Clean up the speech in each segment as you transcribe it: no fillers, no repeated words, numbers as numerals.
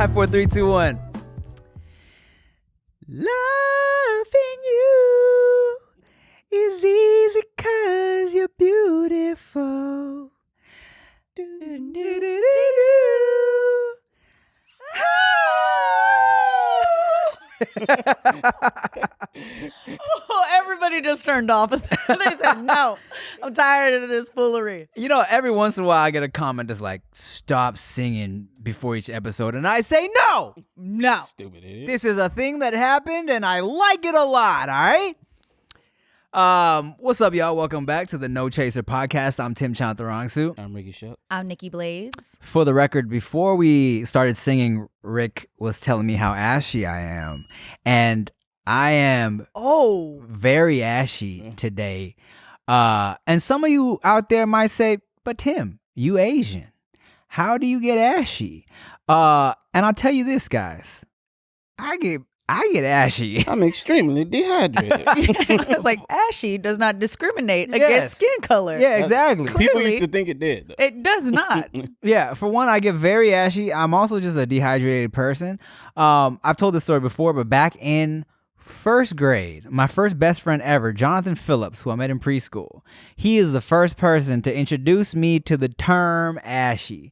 5, 4, 3, 2, 1. Loving you is easy 'cause you're beautiful. Oh, everybody just turned off. They said, no, I'm tired of this foolery. You know, every once in a while I get a comment that's like, stop singing before each episode. And I say, no, Stupid idiot. this is a thing that happened and I like it a lot, all right? What's up, y'all? Welcome back to the No Chaser podcast. I'm Tim Chantarangsu. I'm Ricky Shep. I'm Nikki Blades. For the record, before we started singing, Rick was telling me how ashy I am. And I am very ashy today. And some of you out there might say, but Tim, you Asian. How do you get ashy? And I'll tell you this, guys. I get ashy. I'm extremely dehydrated. It's like ashy does not discriminate against skin color. Yeah, exactly. People Clearly, used to think it did, though. It does not. Yeah, for one, I get very ashy. I'm also just a dehydrated person. I've told this story before, but back in first grade, my first best friend ever, Jonathan Phillips, who I met in preschool, he is the first person to introduce me to the term ashy.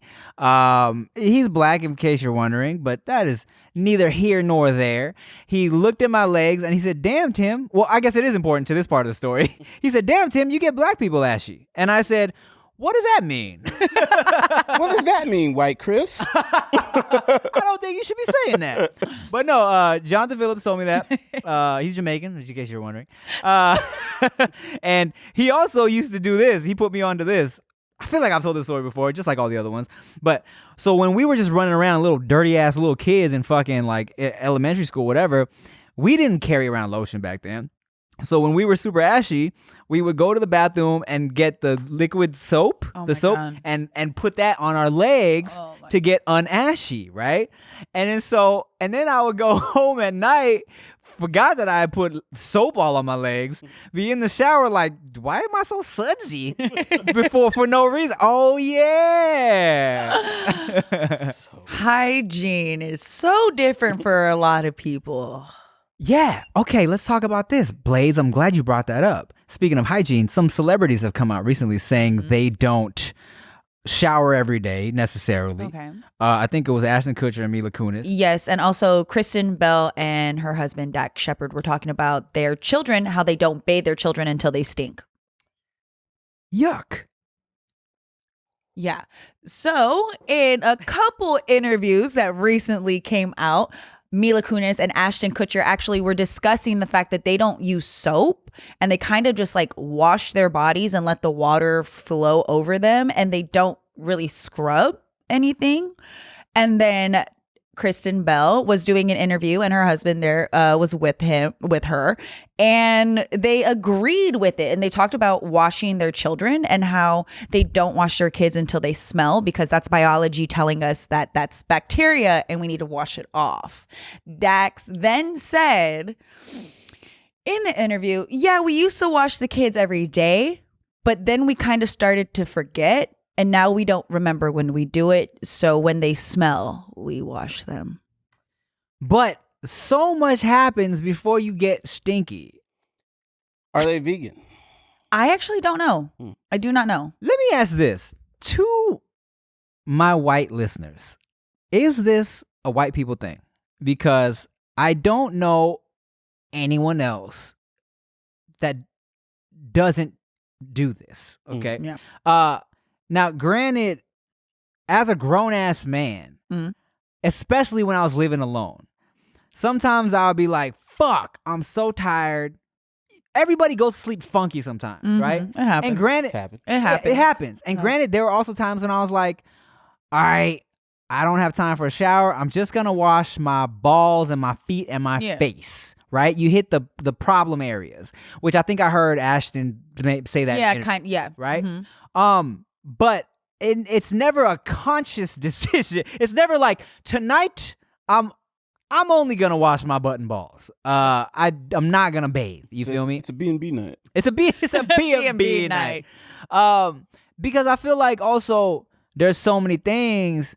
He's black, in case you're wondering, but that is neither here nor there. He looked at my legs and he said, damn, Tim. Well, I guess it is important to this part of the story. He said, damn, Tim, you get black people ashy. And I said, what does that mean? What does that mean, White Chris? I don't think you should be saying that. But no, Jonathan Phillips told me that. He's Jamaican, in case you're wondering. And he also used to do this. He put me onto this. I feel like I've told this story before, just like all the other ones. But so when we were just running around little dirty ass little kids in fucking like elementary school, whatever, we didn't carry around lotion back then. So when we were super ashy, we would go to the bathroom and get the liquid soap, God. and put that on our legs to get unashy, right? And then I would go home at night, forgot that I had put soap all on my legs, be in the shower like, why am I so sudsy? for no reason. Oh yeah. Hygiene is so different for a lot of people. Yeah. Okay, let's talk about this. Blades, I'm glad you brought that up. Speaking of hygiene, some celebrities have come out recently saying they don't shower every day necessarily. Okay. I think it was Ashton Kutcher and Mila Kunis. Yes, and also Kristen Bell and her husband Dak Shepard were talking about their children, how they don't bathe their children until they stink. Yuck. Yeah. So in a couple interviews that recently came out, Mila Kunis and Ashton Kutcher actually were discussing the fact that they don't use soap and they kind of just like wash their bodies and let the water flow over them and they don't really scrub anything. And then Kristen Bell was doing an interview and her husband there was with her, and they agreed with it. And they talked about washing their children and how they don't wash their kids until they smell because that's biology telling us that that's bacteria and we need to wash it off. Dax then said in the interview, yeah, we used to wash the kids every day, but then we kind of started to forget. And now we don't remember when we do it. So when they smell, we wash them. But so much happens before you get stinky. Are they vegan? I actually don't know. I do not know. Let me ask this to my white listeners. Is this a white people thing? Because I don't know anyone else that doesn't do this. Okay. Yeah. Now, granted, as a grown-ass man, especially when I was living alone, sometimes I'll be like, fuck, I'm so tired. Everybody goes to sleep funky sometimes, right? It happens. And granted, It happens. it happens. And granted, there were also times when I was like, all right, I don't have time for a shower. I'm just going to wash my balls and my feet and my face, right? You hit the problem areas, which I think I heard Ashton say that. Yeah, right? Mm-hmm. But it's never a conscious decision. It's never like, tonight I'm only gonna wash my butt and balls. I'm not gonna bathe. You feel me? It's a B&B night. It's a B&B night. Because I feel like also there's so many things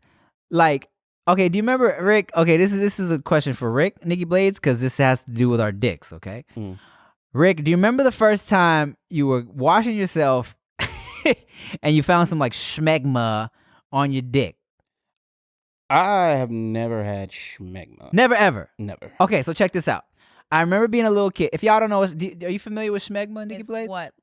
like Okay, do you remember Rick? Okay, this is a question for Rick, Nikki Blades, because this has to do with our dicks. Okay, Rick, do you remember the first time you were washing yourself and you found some like schmegma on your dick? I have never had schmegma. Never ever. Never. Okay, so check this out. I remember being a little kid. If y'all don't know, are you familiar with schmegma, Nikki It's Blades? what?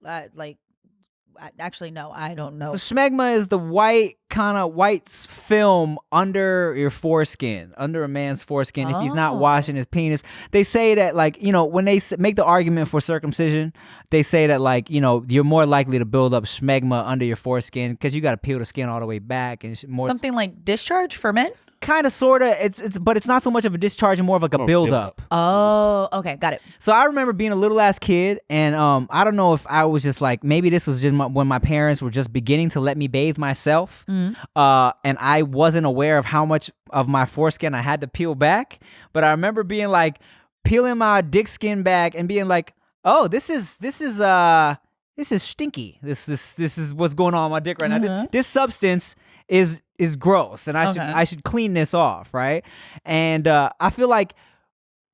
Actually, no, I don't know. So schmegma is the white film under your foreskin, under a man's foreskin. If he's not washing his penis, they say that when they make the argument for circumcision, they say that you're more likely to build up schmegma under your foreskin because you got to peel the skin all the way back and more. Something like discharge for men. Kind of, sort of. But it's not so much of a discharge and more of like a buildup. Oh, okay, got it. So I remember being a little ass kid, and I don't know if I was just maybe this was just when my parents were just beginning to let me bathe myself, and I wasn't aware of how much of my foreskin I had to peel back. But I remember being peeling my dick skin back and being like, "Oh, this is stinky. This is what's going on my dick right now. This substance is gross, and I should clean this off, right?" And I feel like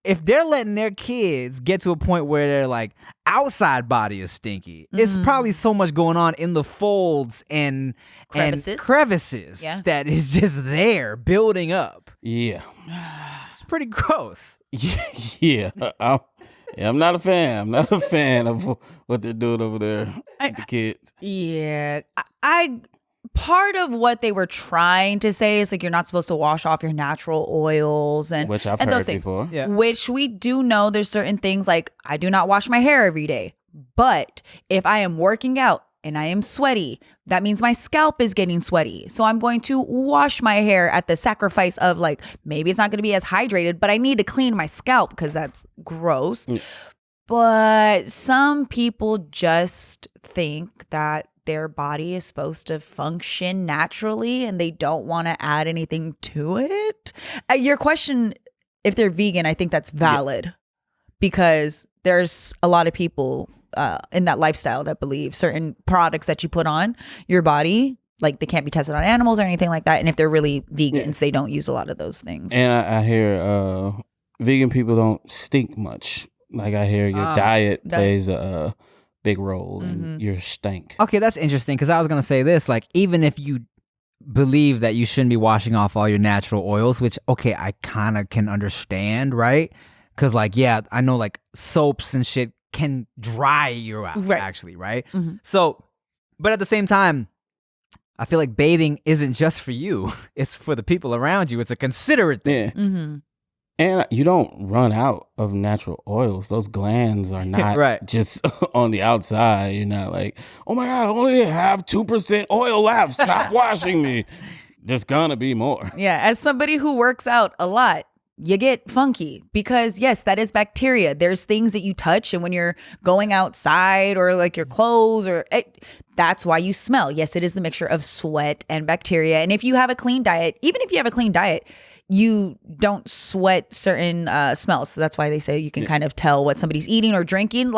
if they're letting their kids get to a point where their outside body is stinky, it's probably so much going on in the folds and crevices that is just there building up. Yeah. It's pretty gross. Yeah. I'm not a fan. I'm not a fan of what they're doing over there with the kids. Yeah. I part of what they were trying to say is you're not supposed to wash off your natural oils and which I've and heard those things. before. Yeah. Which we do know there's certain things I do not wash my hair every day. But if I am working out and I am sweaty, that means my scalp is getting sweaty. So I'm going to wash my hair at the sacrifice of maybe it's not going to be as hydrated, but I need to clean my scalp because that's gross. But some people just think that their body is supposed to function naturally and they don't want to add anything to it. Your question, if they're vegan, I think that's valid because there's a lot of people in that lifestyle that believe certain products that you put on your body, they can't be tested on animals or anything like that. And if they're really vegans, they don't use a lot of those things. And I hear vegan people don't stink much. I hear your diet plays a big role in your stink. Okay, that's interesting because I was going to say this, even if you believe that you shouldn't be washing off all your natural oils, which, okay, I kind of can understand, right? Because I know soaps and shit can dry you out, actually, right? So, but at the same time, I feel like bathing isn't just for you. It's for the people around you. It's a considerate thing. Yeah. And you don't run out of natural oils. Those glands are not just on the outside. You're not oh my God, I only have 2% oil left. Stop washing me. There's gonna be more. Yeah, as somebody who works out a lot, you get funky because yes, that is bacteria. There's things that you touch and when you're going outside or your clothes that's why you smell. Yes, it is the mixture of sweat and bacteria. And if you have a clean diet, even if you have a clean diet, you don't sweat certain smells. So that's why they say you can kind of tell what somebody's eating or drinking.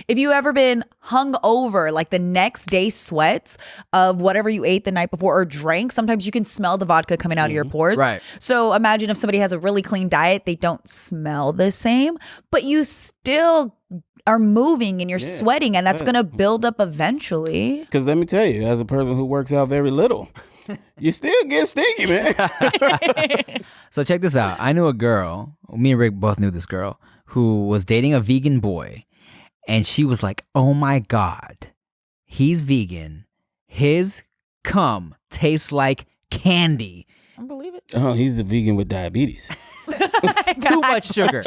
If you ever been hung over, the next day sweats of whatever you ate the night before or drank, sometimes you can smell the vodka coming out of your pores. Right. So imagine if somebody has a really clean diet, they don't smell the same, but you still are moving and you're sweating and that's going to build up eventually. Because let me tell you, as a person who works out very little, you still get stinky, man. So check this out. I knew a girl, me and Rick both knew this girl, who was dating a vegan boy. And she was like, oh my God, he's vegan. His cum tastes like candy. I believe it. Oh, he's a vegan with diabetes. Too much sugar.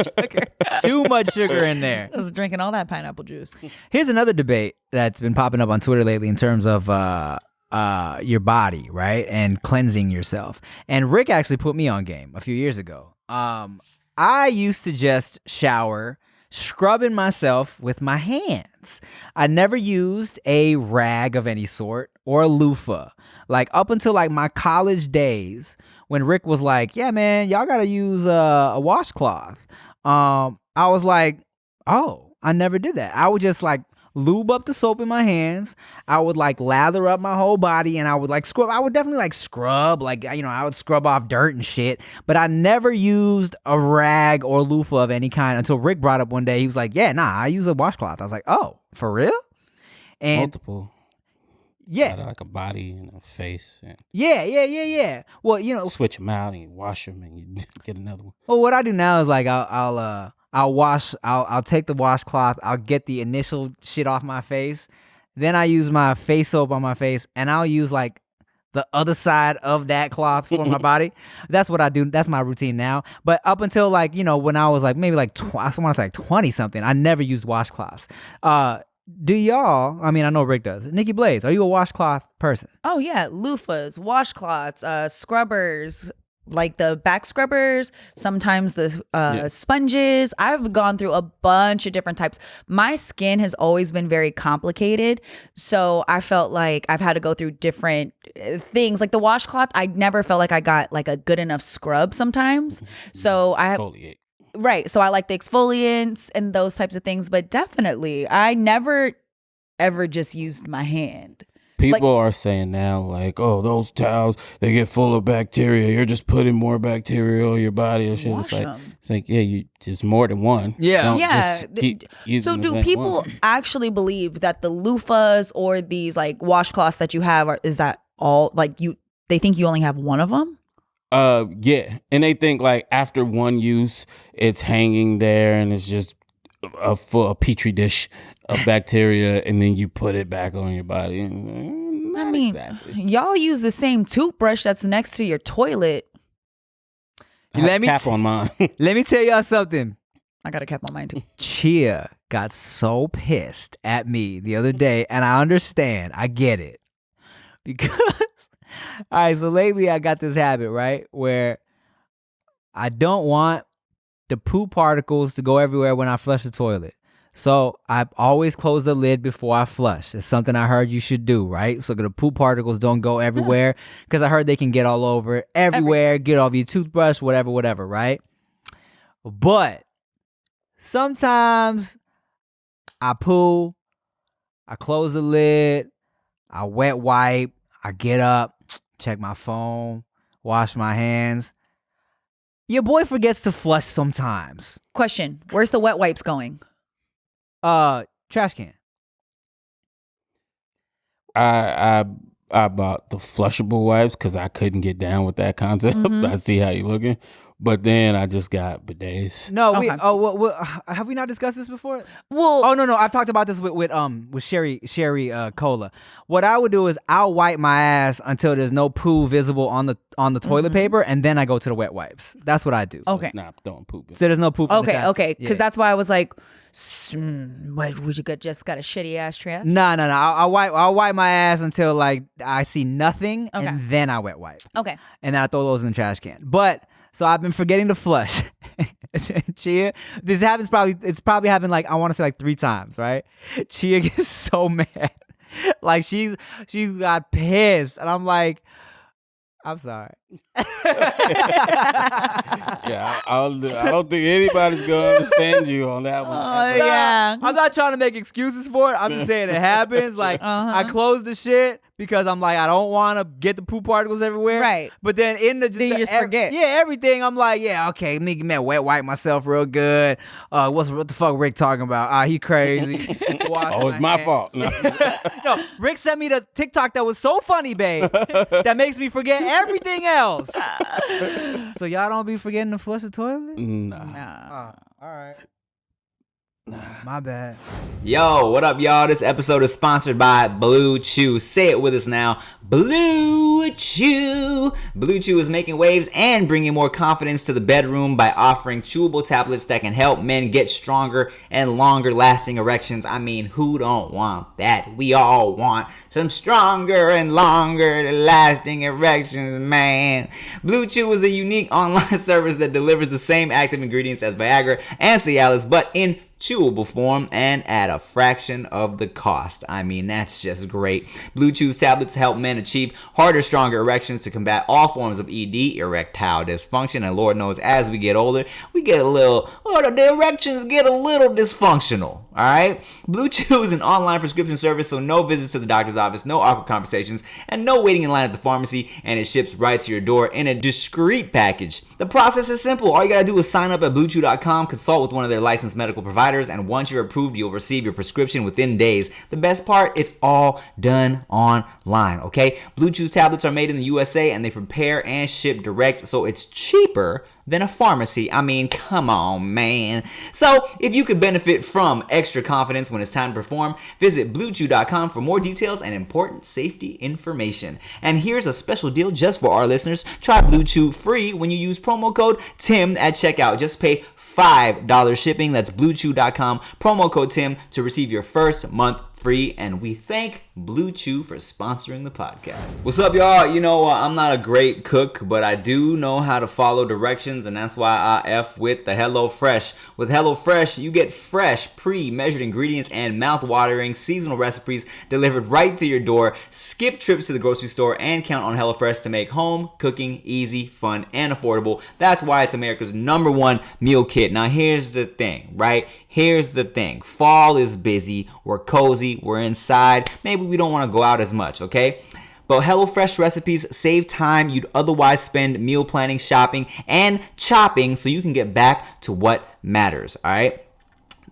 Too much sugar in there. I was drinking all that pineapple juice. Here's another debate that's been popping up on Twitter lately in terms of your body, right? And cleansing yourself. And Rick actually put me on game a few years ago. I used to just shower scrubbing myself with my hands. I never used a rag of any sort or a loofah. Up until my college days when Rick was like, yeah, man, y'all got to use a washcloth. I was like, oh, I never did that. I would just lube up the soap in my hands. I would like lather up my whole body, and I would like scrub. I would definitely like scrub, like, you know, I would scrub off dirt and shit. But I never used a rag or loofah of any kind until Rick brought up one day. He was like, "Yeah, nah, I use a washcloth." I was like, "Oh, for real?" And multiple. yeah, like a body and a face. And yeah. Well, you know, switch them out and you wash them and you get another one. Well, what I do now is like I'll take the washcloth, I'll get the initial shit off my face, then I use my face soap on my face, and I'll use like the other side of that cloth for my body. That's what I do. That's my routine now. But up until like, you know, when I was like maybe like I want to say like 20 something, I never used washcloths. Do y'all? I mean, I know Rick does. Nikki Blades, are you a washcloth person? Oh yeah, loofahs, washcloths, scrubbers, like the back scrubbers, sometimes the sponges. I've gone through a bunch of different types. My skin has always been very complicated, so I felt like I've had to go through different things. Like the washcloth, I never felt like I got like a good enough scrub sometimes. So I Exfoliate. Right. So I like the exfoliants and those types of things, but definitely I never ever just used my hand. People are saying now, like, oh, those towels, they get full of bacteria. You're just putting more bacteria on your body and shit. Wash them. It's like, yeah, you just more than one. Yeah. Don't Yeah. just keep using So the do same people one. actually believe that the loofahs or these like washcloths that you have is that all like they think you only have one of them? Yeah, and they think like after one use, it's hanging there and it's just a petri dish of bacteria, and then you put it back on your body. I mean, y'all use the same toothbrush that's next to your toilet. Let me tap on mine. Let me tell y'all something. I got a cap on mine too. Chia got so pissed at me the other day, and I understand. I get it. Because, all right, so lately I got this habit, right, where I don't want the poop particles to go everywhere when I flush the toilet. So I always close the lid before I flush. It's something I heard you should do, right? So the poop particles don't go everywhere, because I heard they can get all over, everywhere, get off your toothbrush, whatever, right? But sometimes I poo, I close the lid, I wet wipe, I get up, check my phone, wash my hands. Your boy forgets to flush sometimes. Question: where's the wet wipes going? Trash can. I bought the flushable wipes because I couldn't get down with that concept. I see how you looking, but then I just got bidets. No, Okay. have we not discussed this before? Well, Oh no, I've talked about this with Sherry Cola. What I would do is I'll wipe my ass until there's no poo visible on the toilet paper, and then I go to the wet wipes. That's what I do. Okay. It's not throwing poop in. So there's no poop. in the trash. Okay, because Yeah. that's why I was like, what, would you just got a shitty ass trash? No. I'll wipe my ass until like I see nothing, Okay. and then I wet wipe, Okay. and then I throw those in the trash can. But so I've been forgetting to flush. Chia, it's probably happened like I want to say like 3 times, right? Chia gets so mad, like she's got pissed, and I'm like, I'm sorry. Yeah, I don't think anybody's gonna understand you on that one. Oh yeah. I'm not trying to make excuses for it. I'm just saying it happens. Like I close the shit because I'm like, I don't want to get the poop particles everywhere. Right. But then Then you just forget. Yeah, everything. I'm like, yeah, okay, me wet wipe myself real good. What the fuck Rick talking about? He crazy. Oh, it's my fault. No. No, Rick sent me the TikTok that was so funny, babe, that makes me forget everything else. So y'all don't be forgetting to flush the toilet? Nah. All right. My bad. Yo, what up, y'all? This episode is sponsored by Blue Chew. Say it with us now. Blue Chew. Blue Chew is making waves and bringing more confidence to the bedroom by offering chewable tablets that can help men get stronger and longer lasting erections. I mean, who don't want that? We all want some stronger and longer lasting erections, man. Blue Chew is a unique online service that delivers the same active ingredients as Viagra and Cialis, but in chewable form, and at a fraction of the cost. I mean, that's just great. Blue Chew's tablets help men achieve harder, stronger erections to combat all forms of ED, erectile dysfunction, and Lord knows as we get older, we get the erections get a little dysfunctional. All right? Blue Chew is an online prescription service, so no visits to the doctor's office, no awkward conversations, and no waiting in line at the pharmacy, and it ships right to your door in a discreet package. The process is simple. All you gotta do is sign up at BlueChew.com, consult with one of their licensed medical providers, and once you're approved, you'll receive your prescription within days. The best part, it's all done online, okay? Blue Chew's tablets are made in the USA, and they prepare and ship direct, so it's cheaper than a pharmacy. I mean, come on, man. So, if you could benefit from extra confidence when it's time to perform, visit BlueChew.com for more details and important safety information. And here's a special deal just for our listeners. Try Blue Chew free when you use promo code TIM at checkout. Just pay $5 shipping. That's BlueChew.com, promo code TIM to receive your first month free, and we thank Blue Chew for sponsoring the podcast. What's up, y'all? You know, I'm not a great cook, but I do know how to follow directions, and that's why I F with the HelloFresh. With HelloFresh, you get fresh, pre-measured ingredients and mouth-watering seasonal recipes delivered right to your door. Skip trips to the grocery store and count on HelloFresh to make home cooking easy, fun, and affordable. That's why it's America's #1 meal kit. Now, here's the thing, right? Here's the thing. Fall is busy. We're cozy. We're inside. Maybe we don't want to go out as much, okay? But HelloFresh recipes save time you'd otherwise spend meal planning, shopping, and chopping so you can get back to what matters, all right?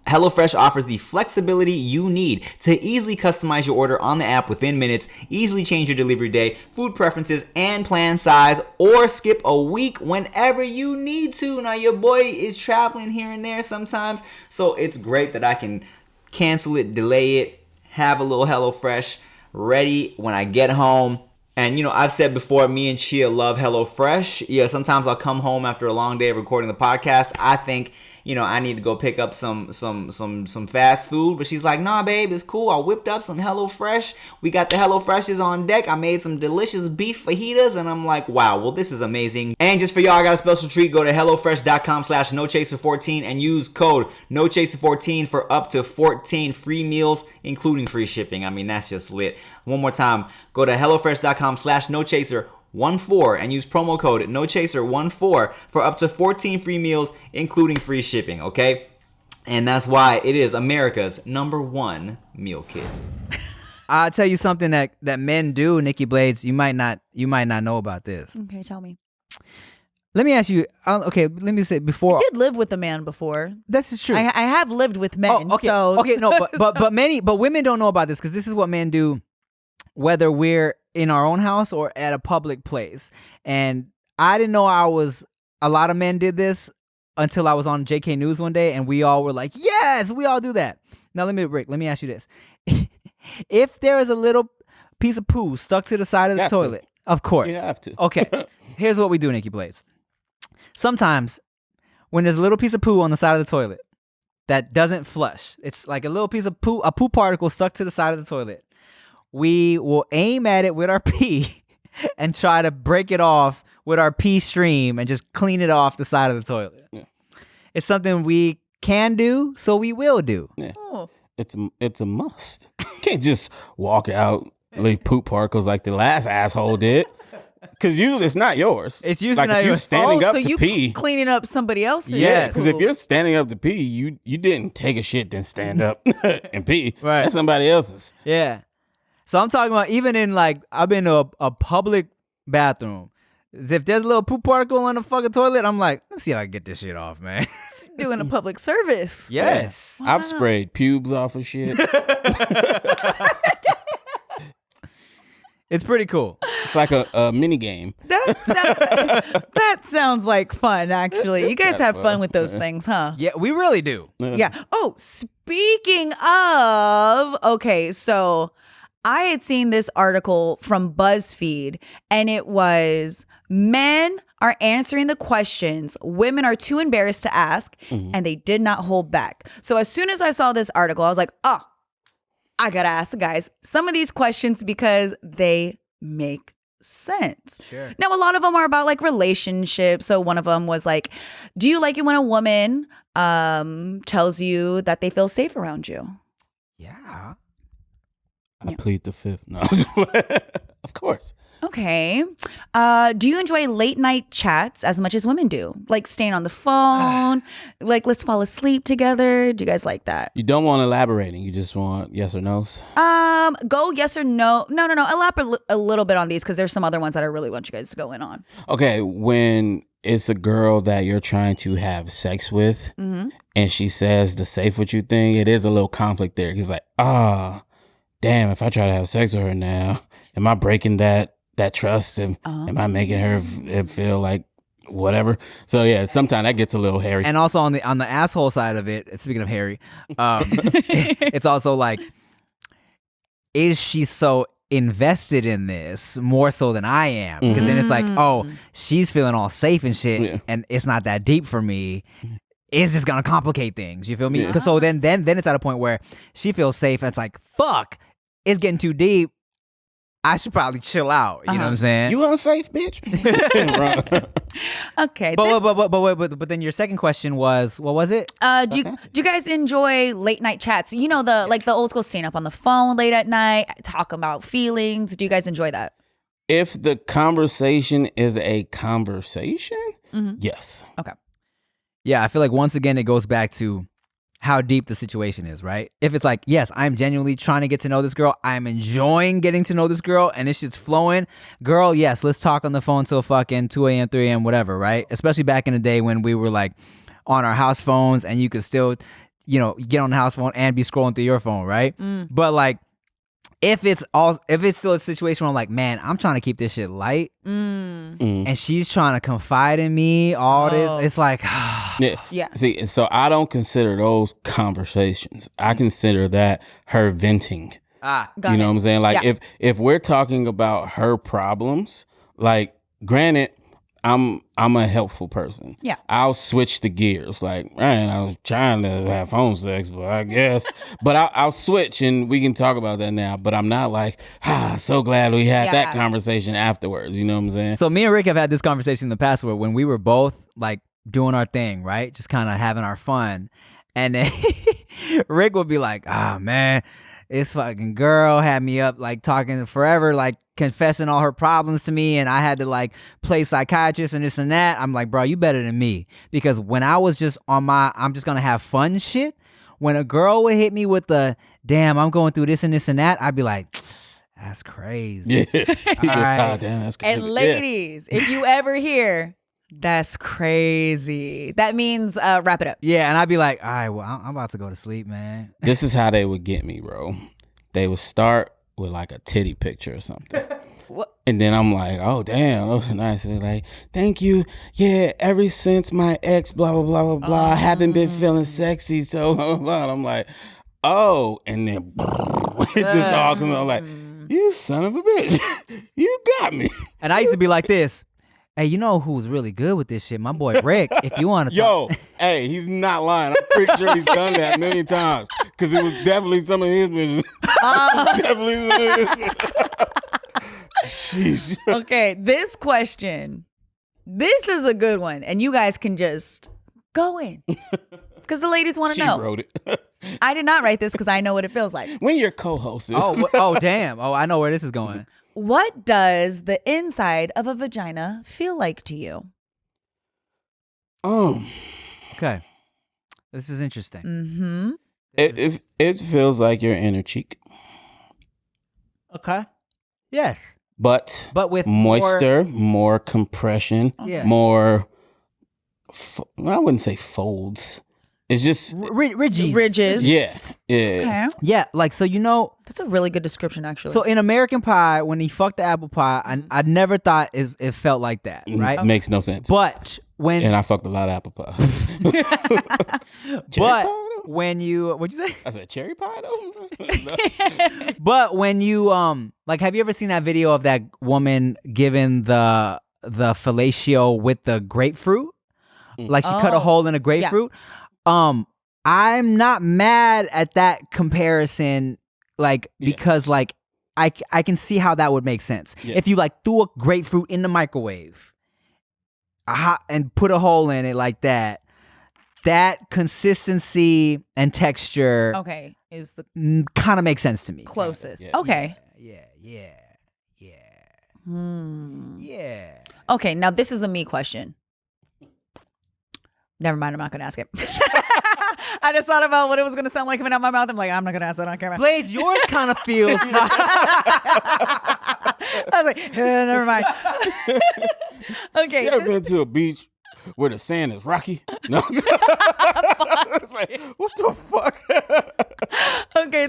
HelloFresh offers the flexibility you need to easily customize your order on the app within minutes, easily change your delivery day, food preferences, and plan size, or skip a week whenever you need to. Now, your boy is traveling here and there sometimes, so it's great that I can cancel it, delay it, have a little HelloFresh ready when I get home. And, you know, I've said before, me and Chia love HelloFresh. Yeah, sometimes I'll come home after a long day of recording the podcast. I think, you know, I need to go pick up some fast food. But she's like, nah, babe, it's cool. I whipped up some HelloFresh. We got the HelloFreshes on deck. I made some delicious beef fajitas. And I'm like, wow, well, this is amazing. And just for y'all, I got a special treat. Go to HelloFresh.com/NoChaser14 and use code NoChaser14 for up to 14 free meals, including free shipping. I mean, that's just lit. One more time, go to HelloFresh.com/NoChaser14 and use promo code NoChaser14 for up to 14 free meals, including free shipping, okay? And that's why it is America's #1 meal kit. I'll tell you something that men do, Nikki Blades. You might not know about this. Okay, tell me. Let me ask you. Okay, let me say before. I did live with a man before. This is true. I have lived with men. Oh, okay. So okay, no, but women don't know about this because this is what men do, whether we're in our own house or at a public place. And I didn't know a lot of men did this until I was on JK News one day and we all were like, yes, we all do that. Now let me ask you this. If there is a little piece of poo stuck to the side of the toilet, of course. You have to. Okay. Here's what we do, Nikki Blades. Sometimes when there's a little piece of poo on the side of the toilet that doesn't flush, it's like a little piece of poo, a poo particle stuck to the side of the toilet. We will aim at it with our pee and try to break it off with our pee stream and just clean it off the side of the toilet. Yeah. It's something we can do, so we will do. Yeah. Oh. It's a must. You can't just walk out, leave poop particles like the last asshole did. Because usually it's not yours. It's usually like not if you're yours. standing up so to you pee. Cleaning up somebody else's. Yes. Because if you're standing up to pee, you didn't take a shit, then stand up and pee. Right. That's somebody else's. Yeah. So I'm talking about even in I've been to a public bathroom. If there's a little poop particle on the fucking toilet, I'm like, let's see how I get this shit off, man. Doing a public service. Yes. Yeah. I've sprayed pubes off of shit. It's pretty cool. It's like a mini game. That sounds like fun, actually. You guys have fun with those things, huh? Yeah, we really do. Yeah. Oh, speaking of, okay, so I had seen this article from BuzzFeed, and it was men are answering the questions women are too embarrassed to ask, and they did not hold back. So as soon as I saw this article, I was like, I gotta ask the guys some of these questions because they make sense. Sure. Now, a lot of them are about like relationships. So one of them was like, do you like it when a woman tells you that they feel safe around you? Yeah. I plead the fifth. No, of course. Okay. Do you enjoy late night chats as much as women do? Like staying on the phone, like let's fall asleep together. Do you guys like that? You don't want elaborating. You just want yes or no's. Go yes or no. No. Elaborate a little bit on these because there's some other ones that I really want you guys to go in on. Okay, when it's a girl that you're trying to have sex with, and she says the safe with you thing, it is a little conflict there. He's like, damn, if I try to have sex with her now, am I breaking that trust? And am I making her feel like whatever? So yeah, sometimes that gets a little hairy. And also on the asshole side of it, speaking of hairy, it's also like, is she so invested in this more so than I am? Because then it's like, oh, she's feeling all safe and shit, and it's not that deep for me. Is this gonna complicate things? You feel me? Because so then it's at a point where she feels safe, and it's like, fuck, it's getting too deep. I should probably chill out. You know what I'm saying? You unsafe, bitch. Okay. But then your second question was, what was it? Do you guys enjoy late night chats? You know, the old school staying up on the phone late at night, talking about feelings. Do you guys enjoy that? If the conversation is a conversation, yes. Okay. Yeah, I feel like once again it goes back to how deep the situation is, right? If it's like, yes, I'm genuinely trying to get to know this girl, I'm enjoying getting to know this girl, and this shit's flowing, girl, yes, let's talk on the phone till fucking 2 a.m., 3 a.m., whatever, right? Especially back in the day when we were like on our house phones and you could still, get on the house phone and be scrolling through your phone, right? But like, if it's still a situation where I'm like, man, I'm trying to keep this shit light, and she's trying to confide in me, this, it's like, yeah. See, so I don't consider those conversations. I consider that her venting. Got you know what I'm saying? Like if we're talking about her problems, like granted, I'm a helpful person. Yeah. I'll switch the gears. Like, man, I was trying to have phone sex, but I guess. But I'll switch and we can talk about that now. But I'm not like, so glad we had that conversation afterwards. You know what I'm saying? So me and Rick have had this conversation in the past where when we were both like doing our thing, right? Just kind of having our fun. And then Rick would be like, man, this fucking girl had me up like talking forever, like confessing all her problems to me, and I had to like play psychiatrist and this and that. I'm like, bro, you better than me. Because when I was just on my I'm just gonna have fun shit, when a girl would hit me with the damn, I'm going through this and this and that, I'd be like, that's crazy. Yeah. Right. Damn, that's crazy. And ladies, if you ever hear that's crazy, that means wrap it up. Yeah, and I'd be like, all right, well, I'm about to go to sleep, man. This is how they would get me, bro. They would start with like a titty picture or something. And then I'm like, oh, damn, those are nice. And they're like, thank you. Yeah, ever since my ex, blah, blah, blah, blah, blah, I haven't been feeling sexy, so blah, blah, blah. I'm like, oh. And then it just all comes out like, you son of a bitch. You got me. And I used to be like this. Hey, you know who's really good with this shit? My boy Rick. If you want to talk. Yo, hey, he's not lying. I'm pretty sure he's done that a million times. Because it was definitely some of his business. Definitely some of his business. Sheesh. Okay, this question. This is a good one. And you guys can just go in. Because the ladies want to know. She wrote it. I did not write this because I know what it feels like. When your co-host is. Oh, damn. Oh, I know where this is going. What does the inside of a vagina feel like to you? Okay. This is interesting. Mm-hmm. It feels like your inner cheek. Okay. Yes. But with moisture, more compression, more, I wouldn't say folds. It's just ridges. Yeah. Okay. Yeah, like, so that's a really good description, actually. So in American Pie, when he fucked the apple pie, I never thought it felt like that, right? Makes no sense. But and I fucked a lot of apple pie. When you, what'd you say? I said cherry pie though. But when you like, have you ever seen that video of that woman giving the fellatio with the grapefruit? Like she cut a hole in a grapefruit. Yeah. I'm not mad at that comparison, like, because like I can see how that would make sense. Yeah. If you like threw a grapefruit in the microwave and put a hole in it like that consistency and texture Okay, is the kind of makes sense to me. closest. Yeah. Okay. Yeah. Okay, now this is a me question. Never mind, I'm not going to ask it. I just thought about what it was going to sound like coming out my mouth. I'm like, I'm not going to ask that. I don't care. Blaze, yours kind of feels. I was like, never mind. Okay. You ever been to a beach where the sand is rocky? No. It's like, what the fuck? Okay,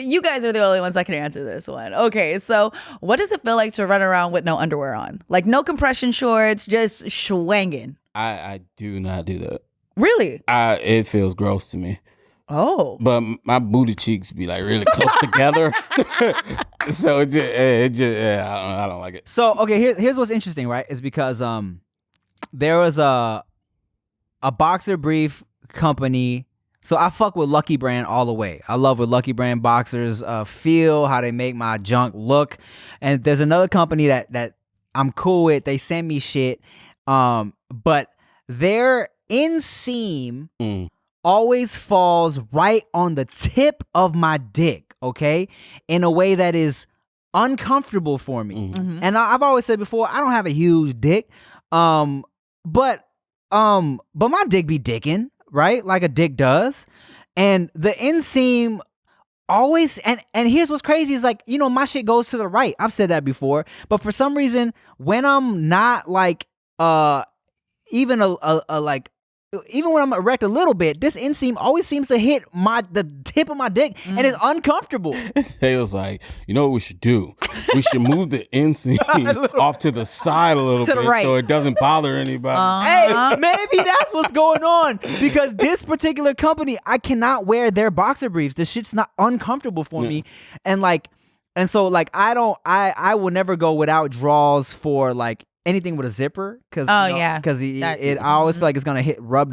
you guys are the only ones that can answer this one. Okay, so what does it feel like to run around with no underwear on? Like no compression shorts, just swanging. I do not do that. Really? It feels gross to me. Oh. But my booty cheeks be like really close together. So it just I don't like it. So okay, here's what's interesting, right? Is because there was a boxer brief company. So I fuck with Lucky Brand all the way. I love what Lucky Brand boxers feel, how they make my junk look. And there's another company that I'm cool with. They send me shit. But their inseam always falls right on the tip of my dick, okay? In a way that is uncomfortable for me. Mm-hmm. And I've always said before, I don't have a huge dick. But my dick be dicking, right? Like a dick does. And the inseam always, and here's what's crazy is like, you know, my shit goes to the right. I've said that before. But for some reason, when I'm not like, even even when I'm erect a little bit, this inseam always seems to hit the tip of my dick, and it's uncomfortable. They was like, you know what we should do? We should move the inseam off to the side a little To the bit right. so it doesn't bother anybody. Hey, maybe that's what's going on, because this particular company, I cannot wear their boxer briefs. This shit's not uncomfortable for me, and so I will never go without draws for like anything with a zipper, because I always feel like it's gonna rub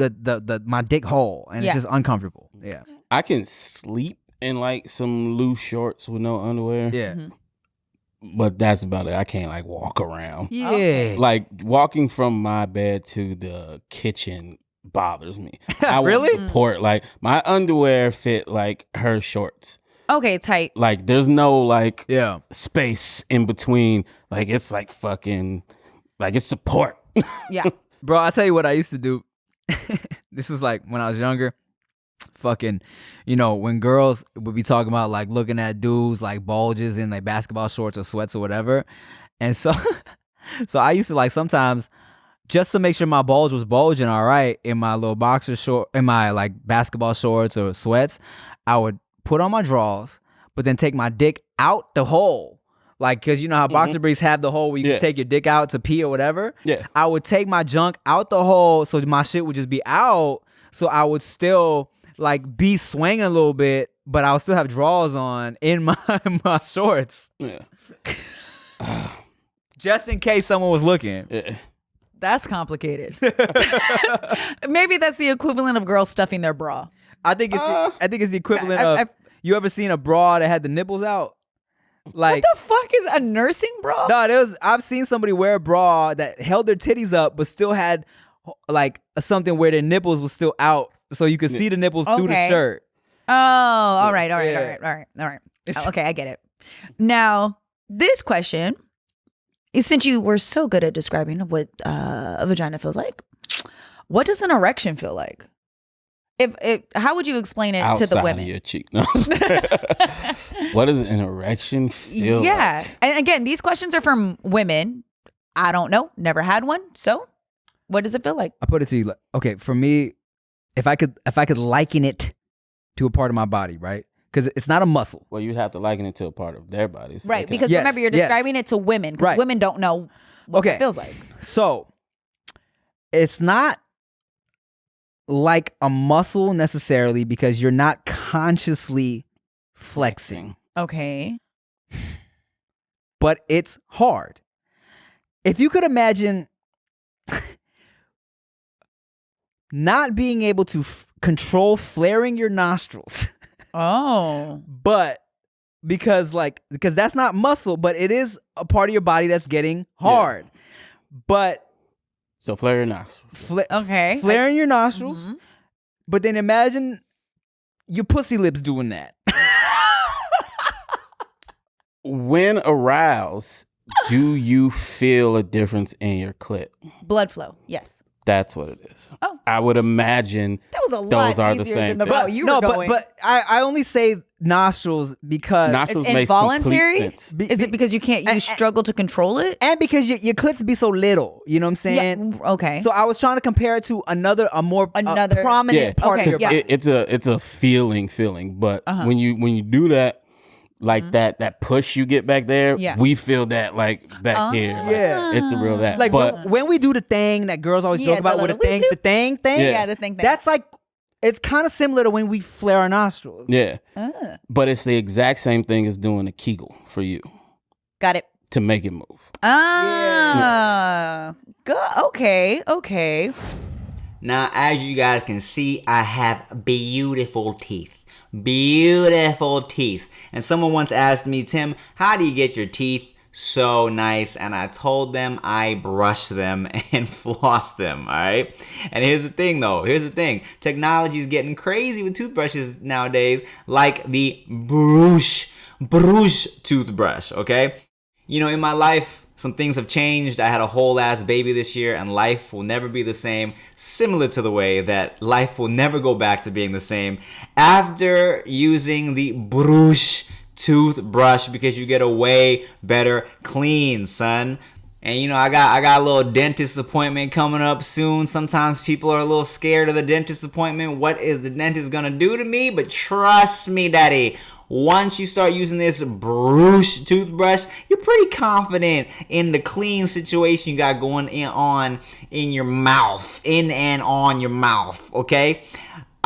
my dick hole, and it's just uncomfortable. Yeah, I can sleep in like some loose shorts with no underwear. yeah, But that's about it. I can't like walk around. yeah. Okay. Like walking from my bed to the kitchen bothers me. I Really? want support. Like my underwear fit like her shorts. Okay, tight. Like there's no like Yeah. space in between. Like it's like fucking like it's support. Yeah. Bro, I'll tell you what I used to do. This is like when I was younger. Fucking, you know, when girls would be talking about like looking at dudes like bulges in like basketball shorts or sweats or whatever. And so I used to like sometimes, just to make sure my bulge was bulging all right in my little boxer short, in my like basketball shorts or sweats, I would put on my drawers, but then take my dick out the hole. Like, because you know how boxer briefs have the hole where you can take your dick out to pee or whatever? Yeah. I would take my junk out the hole so my shit would just be out. So I would still like be swinging a little bit, but I would still have drawers on in my shorts. Yeah. Just in case someone was looking. Yeah. That's complicated. Maybe that's the equivalent of girls stuffing their bra. I think it's the equivalent of, you ever seen a bra that had the nipples out? Like, What the fuck is a nursing bra? no, I've seen somebody wear a bra that held their titties up but still had like something where their nipples was still out, so you could see the nipples through the shirt. Oh, all right. Yeah. Okay, I get it. Now, this question, since you were so good at describing what a vagina feels like, what does an erection feel like? How would you explain it Outside to the women? of your cheek. No. What does an erection feel like? And again, these questions are from women. I don't know. Never had one. So what does it feel like? I put it to you, okay, for me, if I could liken it to a part of my body, right? Because it's not a muscle. Well, you'd have to liken it to a part of their bodies. Right. Okay. Because Yes, remember, you're yes. describing it to women. Because Right. women don't know what Okay. it feels like. So it's not like a muscle necessarily, because you're not consciously flexing, Okay. but it's hard. If you could imagine not being able to control flaring your nostrils, Oh. but because that's not muscle, but it is a part of your body that's getting hard. But so flare your nostrils. Flaring your nostrils. But then imagine your pussy lips doing that. When aroused, do you feel a difference in your clit? Blood flow, yes. That's what it is. Oh. I would imagine that was a lot those are the easier same than the route you were going. But I only say nostrils because nostrils it's makes involuntary. complete sense. Is it because you struggle to control it? And because your clits be so little, you know what I'm saying? Yeah, okay. So I was trying to compare it to another prominent part of your body. It's a feeling, but when you do that, like that push you get back there, we feel that like back here. Like, it's a real that. Like but when we do the thing that girls always joke about with the thing. Yeah, the thing. That's like, it's kind of similar to when we flare our nostrils. Yeah. But it's the exact same thing as doing a Kegel for you. Got it. To make it move. Okay. Now, as you guys can see, I have beautiful teeth. Beautiful teeth. And someone once asked me, Tim, how do you get your teeth so nice? And I told them I brush them and floss them, all right? And here's the thing, though. Technology is getting crazy with toothbrushes nowadays, like the Brush toothbrush, okay? You know, in my life, some things have changed. I had a whole ass baby this year, and life will never be the same, similar to the way that life will never go back to being the same after using the Brush toothbrush, because you get a way better clean, son. And you know, I got a little dentist appointment coming up soon. Sometimes people are a little scared of the dentist appointment. What is the dentist gonna do to me? But trust me, daddy, once you start using this Brush toothbrush, you're pretty confident in the clean situation you got going on in your mouth, in and on your mouth, okay?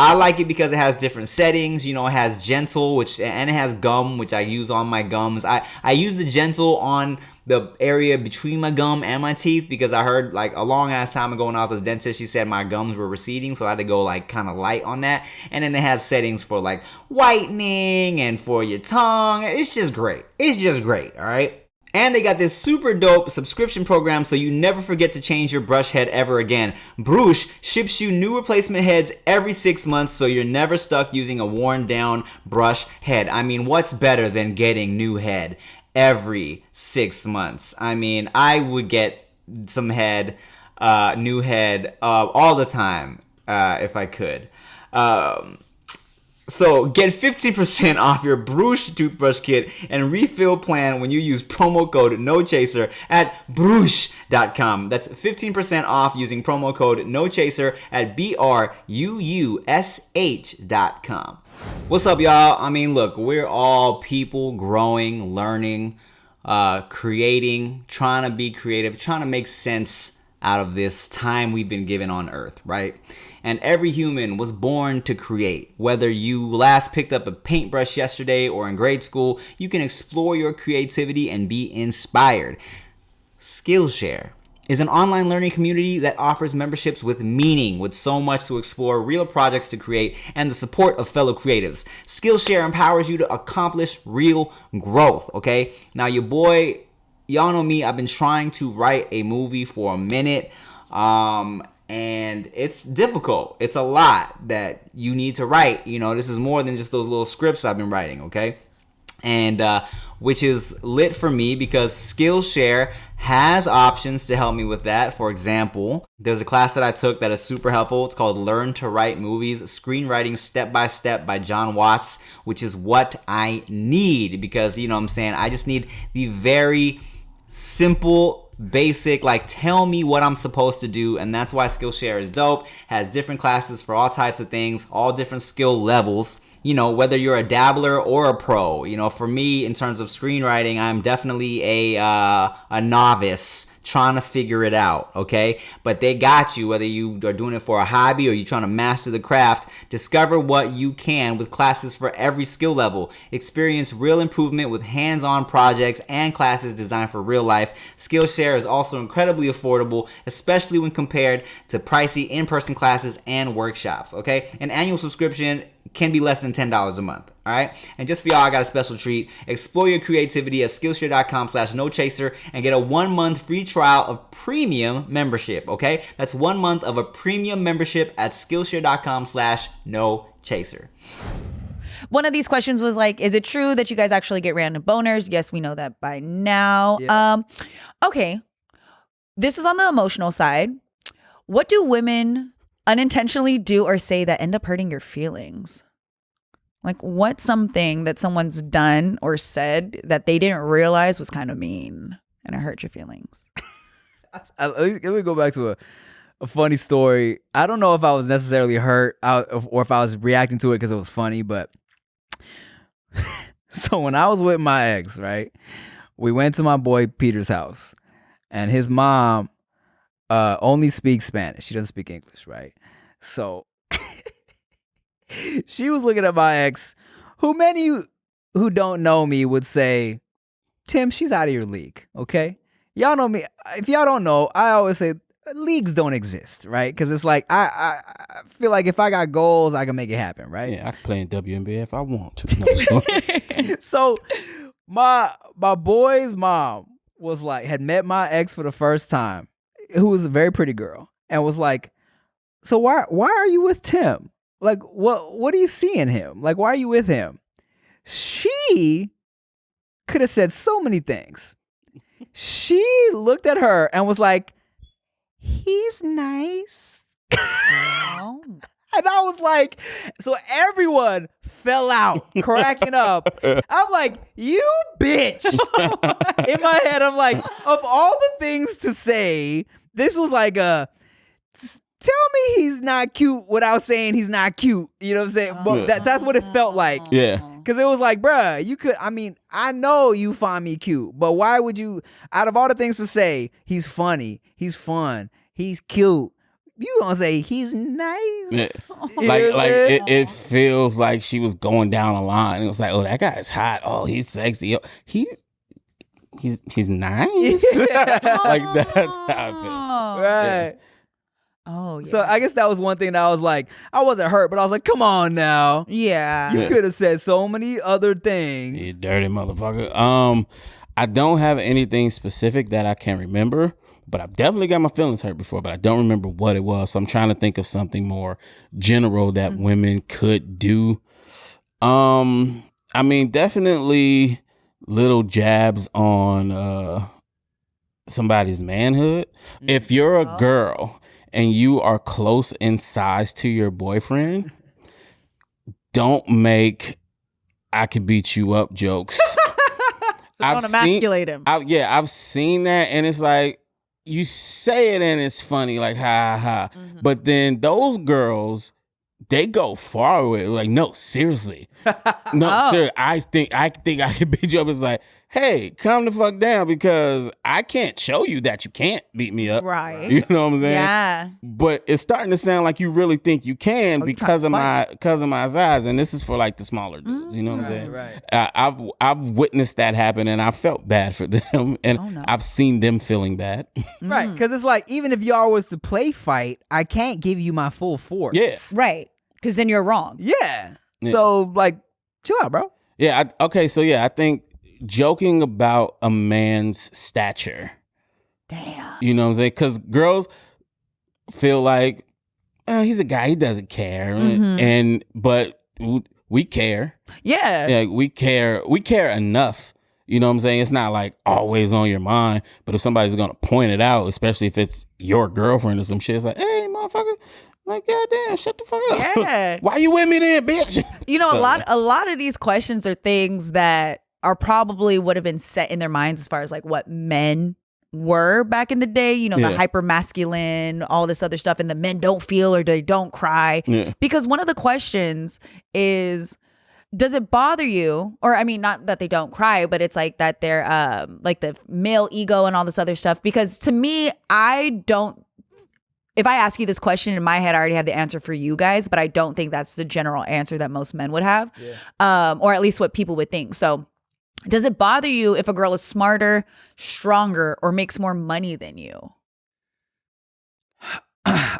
I like it because it has different settings. You know, it has gentle, and it has gum, which I use on my gums. I use the gentle on the area between my gum and my teeth because I heard like a long ass time ago when I was at the dentist, she said my gums were receding, so I had to go like kind of light on that. And then it has settings for like whitening and for your tongue. It's just great. All right. And they got this super dope subscription program so you never forget to change your brush head ever again. Brush ships you new replacement heads every 6 months so you're never stuck using a worn down brush head. I mean, what's better than getting new head every 6 months? I mean, I would get some head, new head all the time if I could. So get 50% off your Brush toothbrush kit and refill plan when you use promo code NOCHASER at Brush.com. That's 15% off using promo code NOCHASER at BRUUSH.com. What's up, y'all? I mean, look, we're all people growing, learning, creating, trying to be creative, trying to make sense out of this time we've been given on Earth, right? And every human was born to create. Whether you last picked up a paintbrush yesterday or in grade school, you can explore your creativity and be inspired. Skillshare is an online learning community that offers memberships with meaning, with so much to explore, real projects to create, and the support of fellow creatives. Skillshare empowers you to accomplish real growth, okay? Now, your boy, y'all know me, I've been trying to write a movie for a minute, and it's difficult. It's a lot that you need to write. You know, this is more than just those little scripts I've been writing, okay? And which is lit for me because Skillshare has options to help me with that. For example, there's a class that I took that is super helpful. It's called Learn to Write Movies, Screenwriting Step by Step by John Watts, which is what I need because, you know what I'm saying, I just need the very simple, basic, like, tell me what I'm supposed to do. And that's why Skillshare is dope. Has different classes for all types of things, all different skill levels. You know, whether you're a dabbler or a pro. You know, for me, in terms of screenwriting, I'm definitely a novice trying to figure it out, okay? But they got you, whether you are doing it for a hobby or you're trying to master the craft. Discover what you can with classes for every skill level. Experience real improvement with hands-on projects and classes designed for real life. Skillshare is also incredibly affordable, especially when compared to pricey in-person classes and workshops, okay? An annual subscription can be less than $10 a month. All right. And just for y'all, I got a special treat. Explore your creativity at Skillshare.com/nochaser and get a 1 month free trial of premium membership. Okay. That's 1 month of a premium membership at Skillshare.com/nochaser. One of these questions was like, is it true that you guys actually get random boners? Yes, we know that by now. Yeah. Okay. This is on the emotional side. What do women unintentionally do or say that end up hurting your feelings? Like, what's something that someone's done or said that they didn't realize was kind of mean and it hurt your feelings? Let me go back to a funny story. I don't know if I was necessarily hurt or if I was reacting to it because it was funny, but so when I was with my ex, right, we went to my boy Peter's house, and his mom only speaks Spanish. She doesn't speak English, right? So she was looking at my ex, who many who don't know me would say, Tim, she's out of your league, okay? Y'all know me. If y'all don't know, I always say leagues don't exist, right? Because it's like, I feel like if I got goals, I can make it happen, right? Yeah, I can play in WNBA if I want to. No, so my boy's mom was like, had met my ex for the first time, who was a very pretty girl, and was like, so why are you with Tim? Like, what do you see in him? Like, why are you with him? She could have said so many things. She looked at her and was like, he's nice. And I was like, so everyone fell out cracking up. I'm like, you bitch. In my head, I'm like, of all the things to say, this was like tell me he's not cute without saying he's not cute. You know what I'm saying? But that's what it felt like. Yeah. Because it was like, bruh, I know you find me cute, but why would you, out of all the things to say, he's funny, he's fun, he's cute, you gonna say he's nice? Yeah. It feels like she was going down a line. It was like, oh, that guy's hot. Oh, he's sexy. Oh, he's nice. Like, that's how it feels. Right. Yeah. Oh, yeah. So I guess that was one thing that I was like, I wasn't hurt, but I was like, come on now. Yeah. You could have said so many other things. You dirty motherfucker. I don't have anything specific that I can remember, but I've definitely got my feelings hurt before, but I don't remember what it was. So I'm trying to think of something more general that women could do. I mean, definitely little jabs on somebody's manhood. If you're a girl and you are close in size to your boyfriend, don't make I could beat you up jokes. So don't emasculate him. I've seen that, and it's like, you say it and it's funny, like ha ha. Mm-hmm. But then those girls, they go far with it. Like, no, seriously. No, seriously. I think I can beat you up. It's like, hey, calm the fuck down, because I can't show you that you can't beat me up. Right. You know what I'm saying? Yeah. But it's starting to sound like you really think you can because of my size. And this is for like the smaller dudes. You know what I'm saying? Right. I've witnessed that happen, and I felt bad for them, and I've seen them feeling bad. Right. Because it's like, even if y'all was to play fight, I can't give you my full force. Yeah. Right. Because then you're wrong. Yeah. So like, chill out, bro. Yeah. I think joking about a man's stature. Damn. You know what I'm saying? Because girls feel like, oh, he's a guy, he doesn't care. Mm-hmm. But we care. Yeah. Yeah, we care enough. You know what I'm saying? It's not like always on your mind, but if somebody's gonna point it out, especially if it's your girlfriend or some shit, it's like, hey, motherfucker, like, goddamn, shut the fuck up. Yeah. Why you with me then, bitch? You know, a lot of these questions are things that are probably would have been set in their minds as far as like what men were back in the day, you know, the hyper masculine, all this other stuff, and the men don't feel or they don't cry. Yeah. Because one of the questions is, does it bother you? Or I mean, not that they don't cry, but it's like that they're like the male ego and all this other stuff. Because to me, if I ask you this question in my head, I already have the answer for you guys, but I don't think that's the general answer that most men would have, or at least what people would think. So does it bother you if a girl is smarter, stronger, or makes more money than you?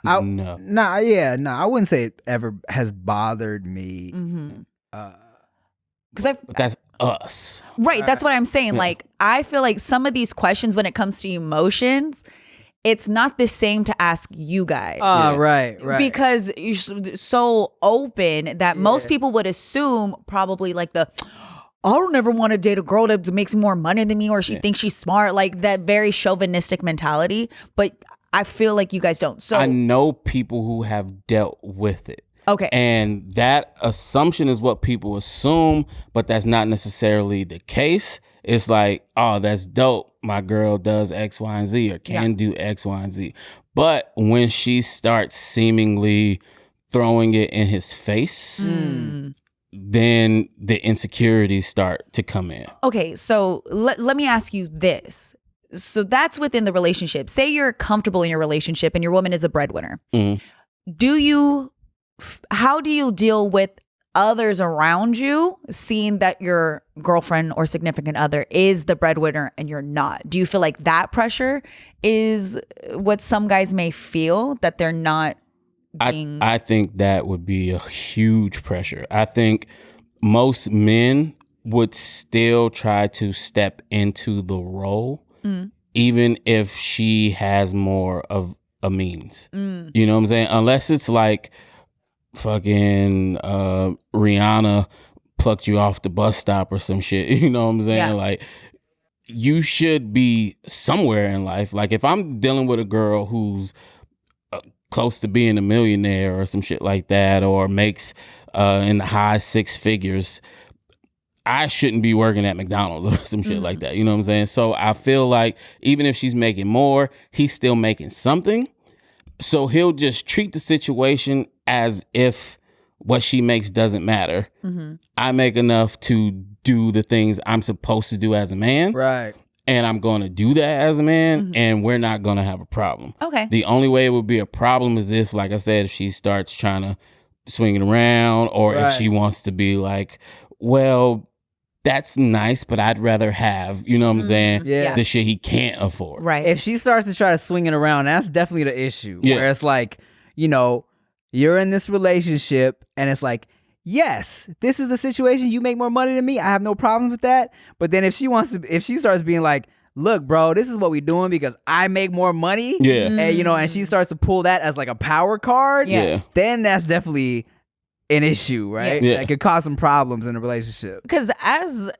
I wouldn't say it ever has bothered me. Because that's us. Right. That's what I'm saying. Yeah. Like, I feel like some of these questions when it comes to emotions, it's not the same to ask you guys. Right. Because you're so open that most people would assume probably like I don't ever want to date a girl that makes more money than me or she thinks she's smart. Like that very chauvinistic mentality. But I feel like you guys don't. So I know people who have dealt with it. Okay. And that assumption is what people assume, but that's not necessarily the case. It's like, oh, that's dope. My girl does X, Y, and Z or can do X, Y, and Z. But when she starts seemingly throwing it in his face, then the insecurities start to come in. Okay, so let me ask you this. So that's within the relationship. Say you're comfortable in your relationship and your woman is a breadwinner. How do you deal with others around you seeing that your girlfriend or significant other is the breadwinner and you're not? Do you feel like that pressure is what some guys may feel, that they're not being... I think that would be a huge pressure. I think most men would still try to step into the role, even if she has more of a means. You know what I'm saying? Unless it's like fucking Rihanna plucked you off the bus stop or some shit. You know what I'm saying? Yeah. Like, you should be somewhere in life. Like, if I'm dealing with a girl who's close to being a millionaire or some shit like that, or makes in the high six figures, I shouldn't be working at McDonald's or some shit like that. You know what I'm saying? So I feel like even if she's making more, he's still making something. So he'll just treat the situation as if what she makes doesn't matter. I make enough to do the things I'm supposed to do as a man. Right. And I'm going to do that as a man, and we're not going to have a problem. Okay. The only way it would be a problem is this, like I said, if she starts trying to swing it around, or if she wants to be like, well, that's nice, but I'd rather have, you know what I'm saying? Yeah. The shit he can't afford. Right. If she starts to try to swing it around, that's definitely the issue. Yeah. Where it's like, you know, you're in this relationship and it's like, yes, this is the situation. You make more money than me. I have no problems with that. But then if she starts being like, look, bro, this is what we're doing because I make more money. Yeah. And, you know, and she starts to pull that as like a power card. Yeah. Then that's definitely an issue, right? Yeah. That could cause some problems in a relationship. Because as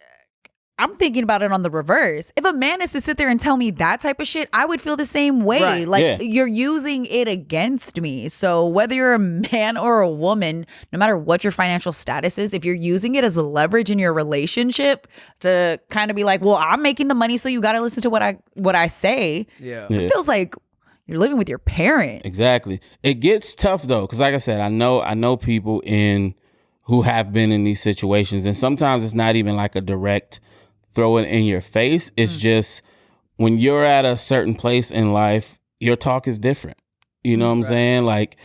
I'm thinking about it on the reverse, if a man is to sit there and tell me that type of shit, I would feel the same way. Right. Like you're using it against me. So whether you're a man or a woman, no matter what your financial status is, if you're using it as a leverage in your relationship to kind of be like, well, I'm making the money, so you got to listen to what I say. Yeah. It feels like you're living with your parents. Exactly. It gets tough though, because like I said, I know people who have been in these situations, and sometimes it's not even like a direct throw it in your face. It's just when you're at a certain place in life, your talk is different. You know what I'm saying? Like,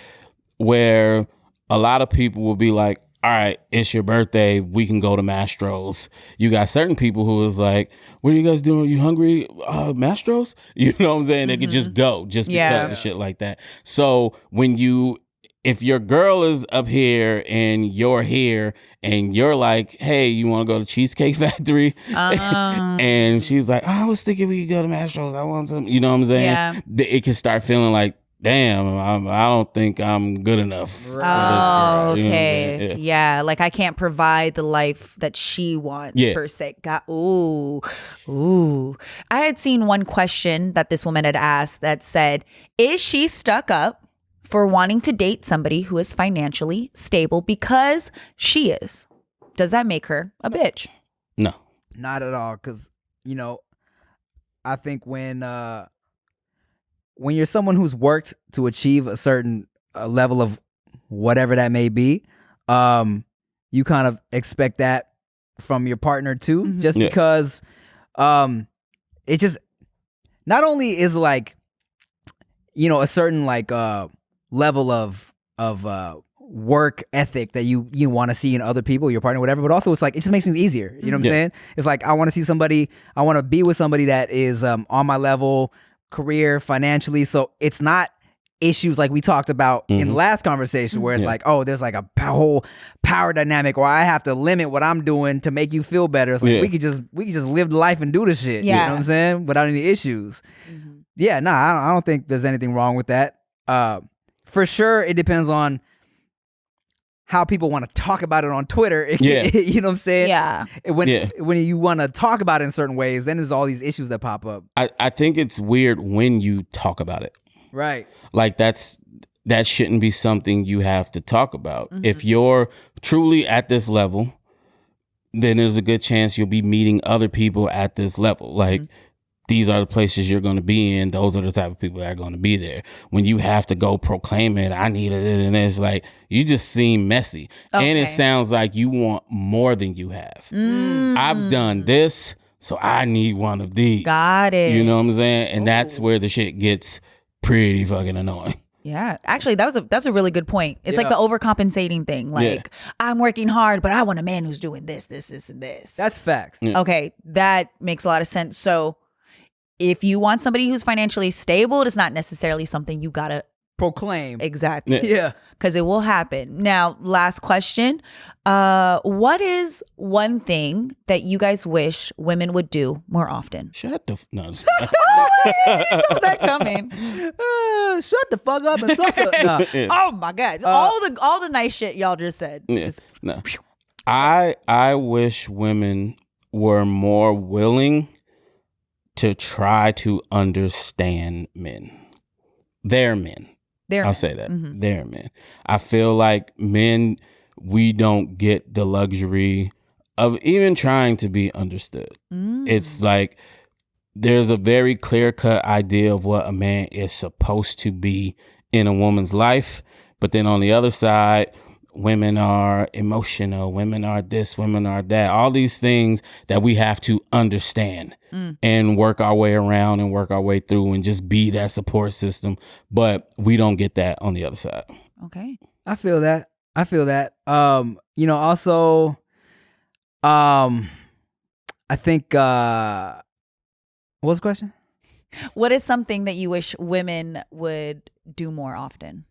where a lot of people will be like, all right, it's your birthday, we can go to Mastro's. You got certain people who is like, what are you guys doing? Are you hungry? Mastro's? You know what I'm saying? They could just go just because of shit like that. So if your girl is up here and you're here and you're like, hey, you want to go to Cheesecake Factory? And she's like, I was thinking we could go to Mastro's. I want some, you know what I'm saying? Yeah. It can start feeling like, damn, I don't think I'm good enough. Oh, okay. You know what I'm saying? Yeah, like I can't provide the life that she wants per se. Ooh. I had seen one question that this woman had asked that said, is she stuck up for wanting to date somebody who is financially stable because she is? Does that make her a bitch? No. Not at all. Because, you know, I think when you're someone who's worked to achieve a certain level of whatever that may be, you kind of expect that from your partner too, just because it just not only is like, you know, a certain like level of work ethic that you want to see in other people, your partner, whatever, but also it's like, it just makes things easier. You know what I'm saying? It's like, I want to be with somebody that is on my level, career, financially. So it's not issues like we talked about in the last conversation, where it's like, oh, there's like a whole power dynamic, or I have to limit what I'm doing to make you feel better. It's like we could just live life and do the shit. You know what I'm saying? Without any issues. Yeah, no, I don't think there's anything wrong with that. For sure, it depends on how people want to talk about it on Twitter. You know what I'm saying? Yeah. When you want to talk about it in certain ways, then there's all these issues that pop up. I think it's weird when you talk about it. Right. Like that shouldn't be something you have to talk about. If you're truly at this level, then there's a good chance you'll be meeting other people at this level. Like these are the places you're going to be in. Those are the type of people that are going to be there. When you have to go proclaim it, I need it, and it's like, you just seem messy. And it sounds like you want more than you have. I've done this, so I need one of these. Got it. You know what I'm saying? And that's where the shit gets pretty fucking annoying. Yeah, actually, that's a really good point. It's like the overcompensating thing. Like, I'm working hard, but I want a man who's doing this, and this. That's facts. Okay, that makes a lot of sense. So if you want somebody who's financially stable, it's not necessarily something you gotta proclaim. Exactly. Yeah. Because it will happen. Now, last question. What is one thing that you guys wish women would do more often? Shut the no. I saw that coming. Shut the fuck up and suck up. Nah. Oh my God. All the nice shit y'all just said. No. I wish women were more willing to try to understand men. They're men. I'll say that. They're men. I feel like men, we don't get the luxury of even trying to be understood. It's like there's a very clear-cut idea of what a man is supposed to be in a woman's life. But then on the other side, women are emotional, women are this, women are that, all these things that we have to understand and work our way around and work our way through and just be that support system. But we don't get that on the other side. Okay. I feel that. You know, also, I think, what was the question? What is something that you wish women would do more often?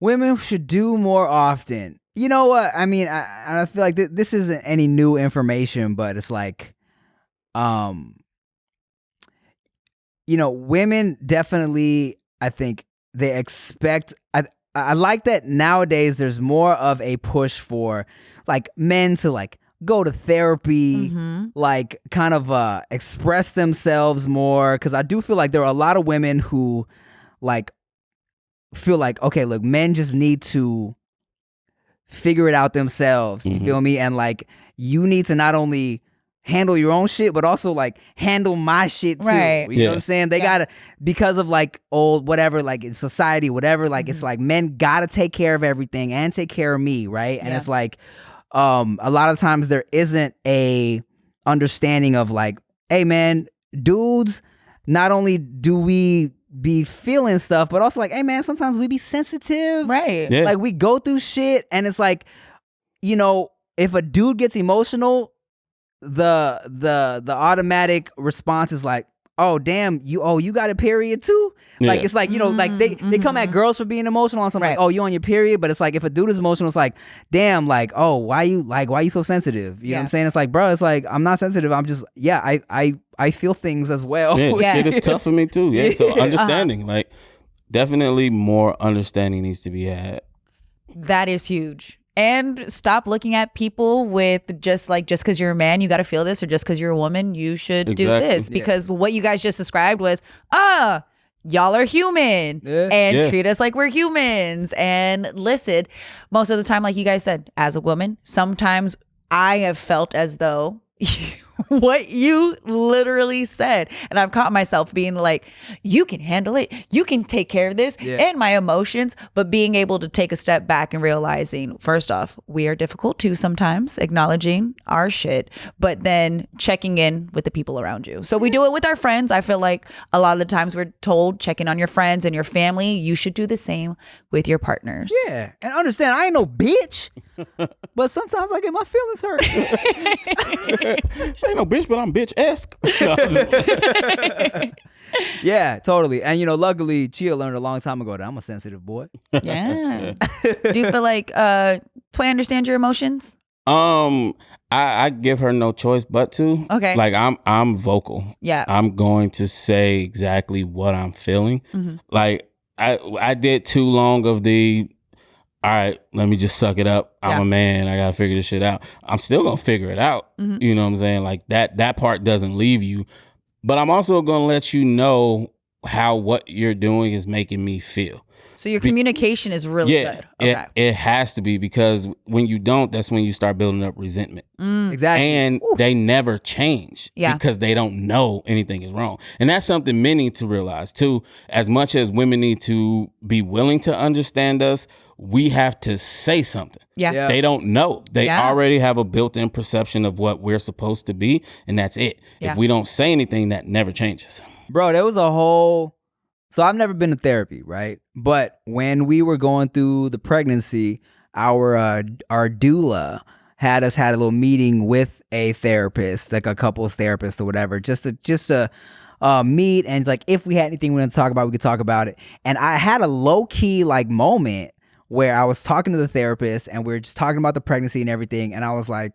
Women should do more often. You know what? I mean, I feel like this isn't any new information, but it's like, you know, women definitely, I think they expect, I like that nowadays there's more of a push for like men to like go to therapy, like kind of express themselves more. Cause I do feel like there are a lot of women who like feel like, okay, look, men just need to figure it out themselves. You feel me? And like, you need to not only handle your own shit, but also like handle my shit too. Right. You know what I'm saying? They gotta, because of like old, whatever, like in society, whatever, like it's like men gotta take care of everything and take care of me. Right. And it's like, a lot of times there isn't a understanding of like, hey man, dudes, not only do we be feeling stuff, but also like, hey man, sometimes we be sensitive. Right. Yeah. Like we go through shit and it's like, you know, if a dude gets emotional, the automatic response is like, oh damn, you got a period too? Like it's like, you know, like they come at girls for being emotional on something like, oh, you on your period, but it's like if a dude is emotional, it's like, damn, like, oh, why you so sensitive? You know what I'm saying? It's like, bro, it's like I'm not sensitive. I'm just I feel things as well. It is tough for me too. Yeah. So understanding, like definitely more understanding needs to be had. That is huge. And stop looking at people with just because you're a man, you got to feel this, or just because you're a woman, you should do this. Because what you guys just described was, y'all are human and treat us like we're humans. And listen, most of the time, like you guys said, as a woman, sometimes I have felt as though what you literally said. And I've caught myself being like, you can handle it. You can take care of this and my emotions. But being able to take a step back and realizing, first off, we are difficult too sometimes, acknowledging our shit, but then checking in with the people around you. So we do it with our friends. I feel like a lot of the times we're told, check in on your friends and your family. You should do the same with your partners. Yeah. And understand, I ain't no bitch, but sometimes I get my feelings hurt. no bitch, but I'm bitch-esque. Yeah, totally. And luckily Chia learned a long time ago that I'm a sensitive boy. Yeah. Do you feel like Tway understands your emotions? I give her no choice but to. Okay. Like I'm vocal. Yeah. I'm going to say exactly what I'm feeling. Mm-hmm. Like I did too long of the, all right, let me just suck it up. I'm a man. I gotta figure this shit out. I'm still gonna figure it out. Mm-hmm. You know what I'm saying? Like that part doesn't leave you. But I'm also gonna let you know how what you're doing is making me feel. So your communication is really good. Okay. It has to be, because when you don't, that's when you start building up resentment. Exactly. And they never change because they don't know anything is wrong. And that's something men need to realize too. As much as women need to be willing to understand us, we have to say something. Yeah. They don't know. They already have a built-in perception of what we're supposed to be, and that's it. Yeah. If we don't say anything, that never changes. Bro, there was a whole... So I've never been to therapy, right? But when we were going through the pregnancy, our doula had a little meeting with a therapist, like a couples therapist or whatever, just to meet, and like if we had anything we wanted to talk about, we could talk about it. And I had a low key like moment where I was talking to the therapist and we were just talking about the pregnancy and everything, and I was like,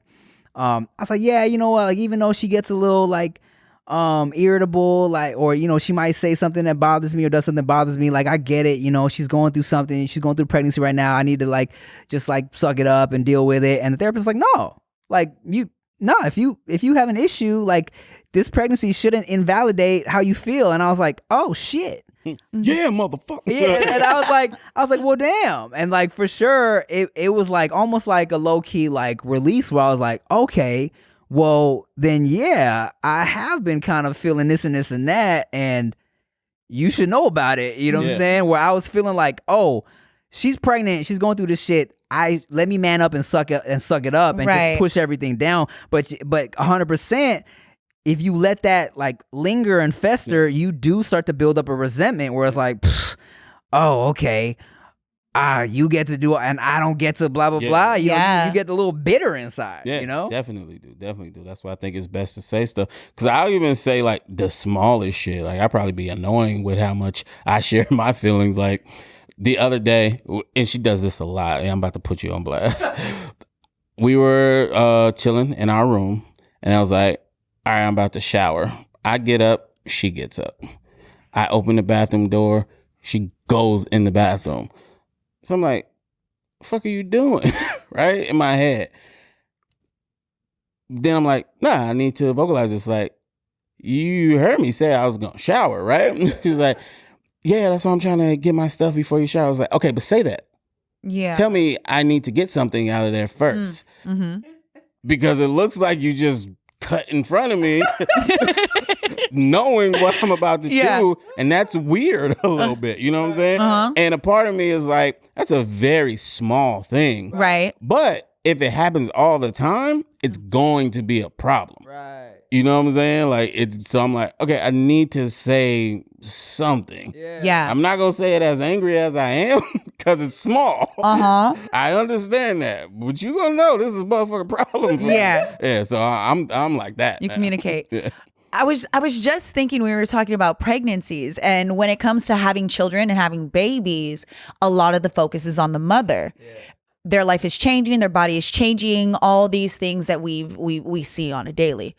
yeah, you know what? Like even though she gets a little like irritable, like, or she might say something that bothers me or does something that bothers me, like I get it, she's going through something, she's going through pregnancy right now, I need to like just like suck it up and deal with it. And the therapist was like, no, like if you have an issue, like this pregnancy shouldn't invalidate how you feel. And I was like, oh shit. Yeah, motherfucker. Yeah, and I was like, well, damn. And like for sure, it was like almost like a low key like release where I was like, okay, well, then, yeah, I have been kind of feeling this and this and that, and you should know about it. You know what I'm saying? Where I was feeling like, oh, she's pregnant, she's going through this shit. Let me man up and suck it up and just push everything down. But 100%, if you let that like linger and fester, you do start to build up a resentment where it's like, oh, okay. You get to do it and I don't get to blah, blah, blah. You get a little bitter inside, Definitely do. That's why I think it's best to say stuff. Because I'll even say like the smallest shit. Like I'll probably be annoying with how much I share my feelings. Like the other day, and she does this a lot, and I'm about to put you on blast. We were chilling in our room, and I was like, all right, I'm about to shower. I get up, she gets up. I open the bathroom door, she goes in the bathroom. So I'm like, the fuck are you doing? Right? In my head. Then I'm like, nah, I need to vocalize this. Like, you heard me say I was going to shower, right? She's like, yeah, that's why I'm trying to get my stuff before you shower. I was like, okay, but say that. Yeah. Tell me I need to get something out of there first. Mm-hmm. Because it looks like you just cut in front of me knowing what I'm about to do, and that's weird a little bit, you know what I'm saying? And a part of me is like, that's a very small thing, right? But if it happens all the time, it's going to be a problem, right? You know what I'm saying? Like so I'm like, okay, I need to say something. Yeah. I'm not gonna say it as angry as I am because it's small. I understand that, but you gonna know this is a motherfucking problem. Yeah. So I'm like that. You communicate. Yeah. I was just thinking, we were talking about pregnancies, and when it comes to having children and having babies, a lot of the focus is on the mother. Yeah. Their life is changing, their body is changing, all these things that we see on a daily.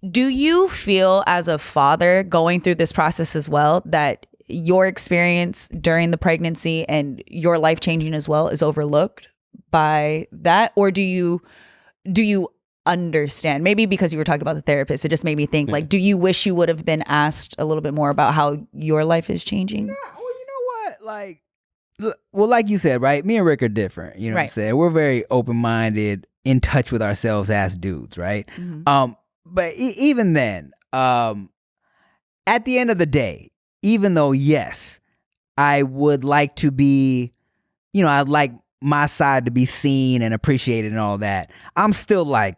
Do you feel as a father going through this process as well that your experience during the pregnancy and your life changing as well is overlooked by that? Or do you understand? Maybe because you were talking about the therapist, it just made me think, like, do you wish you would have been asked a little bit more about how your life is changing? Yeah, well, you know what? Like, well, like you said, right? Me and Rick are different. You know what I'm saying? We're very open-minded, in touch with ourselves as dudes, right? Mm-hmm. But even then, at the end of the day, even though, yes, I would like to be, I'd like my side to be seen and appreciated and all that, I'm still like,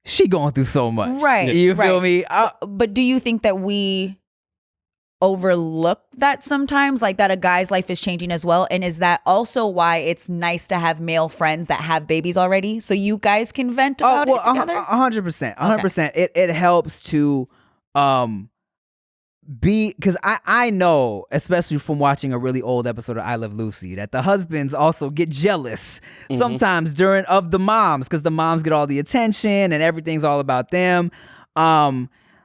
she going through so much. Right. You feel me? But do you think that we overlook that sometimes, like that a guy's life is changing as well? And is that also why it's nice to have male friends that have babies already, so you guys can vent about it together? 100%. 100%. It helps to be, because I know, especially from watching a really old episode of I Love Lucy, that the husbands also get jealous sometimes of the moms, because the moms get all the attention and everything's all about them.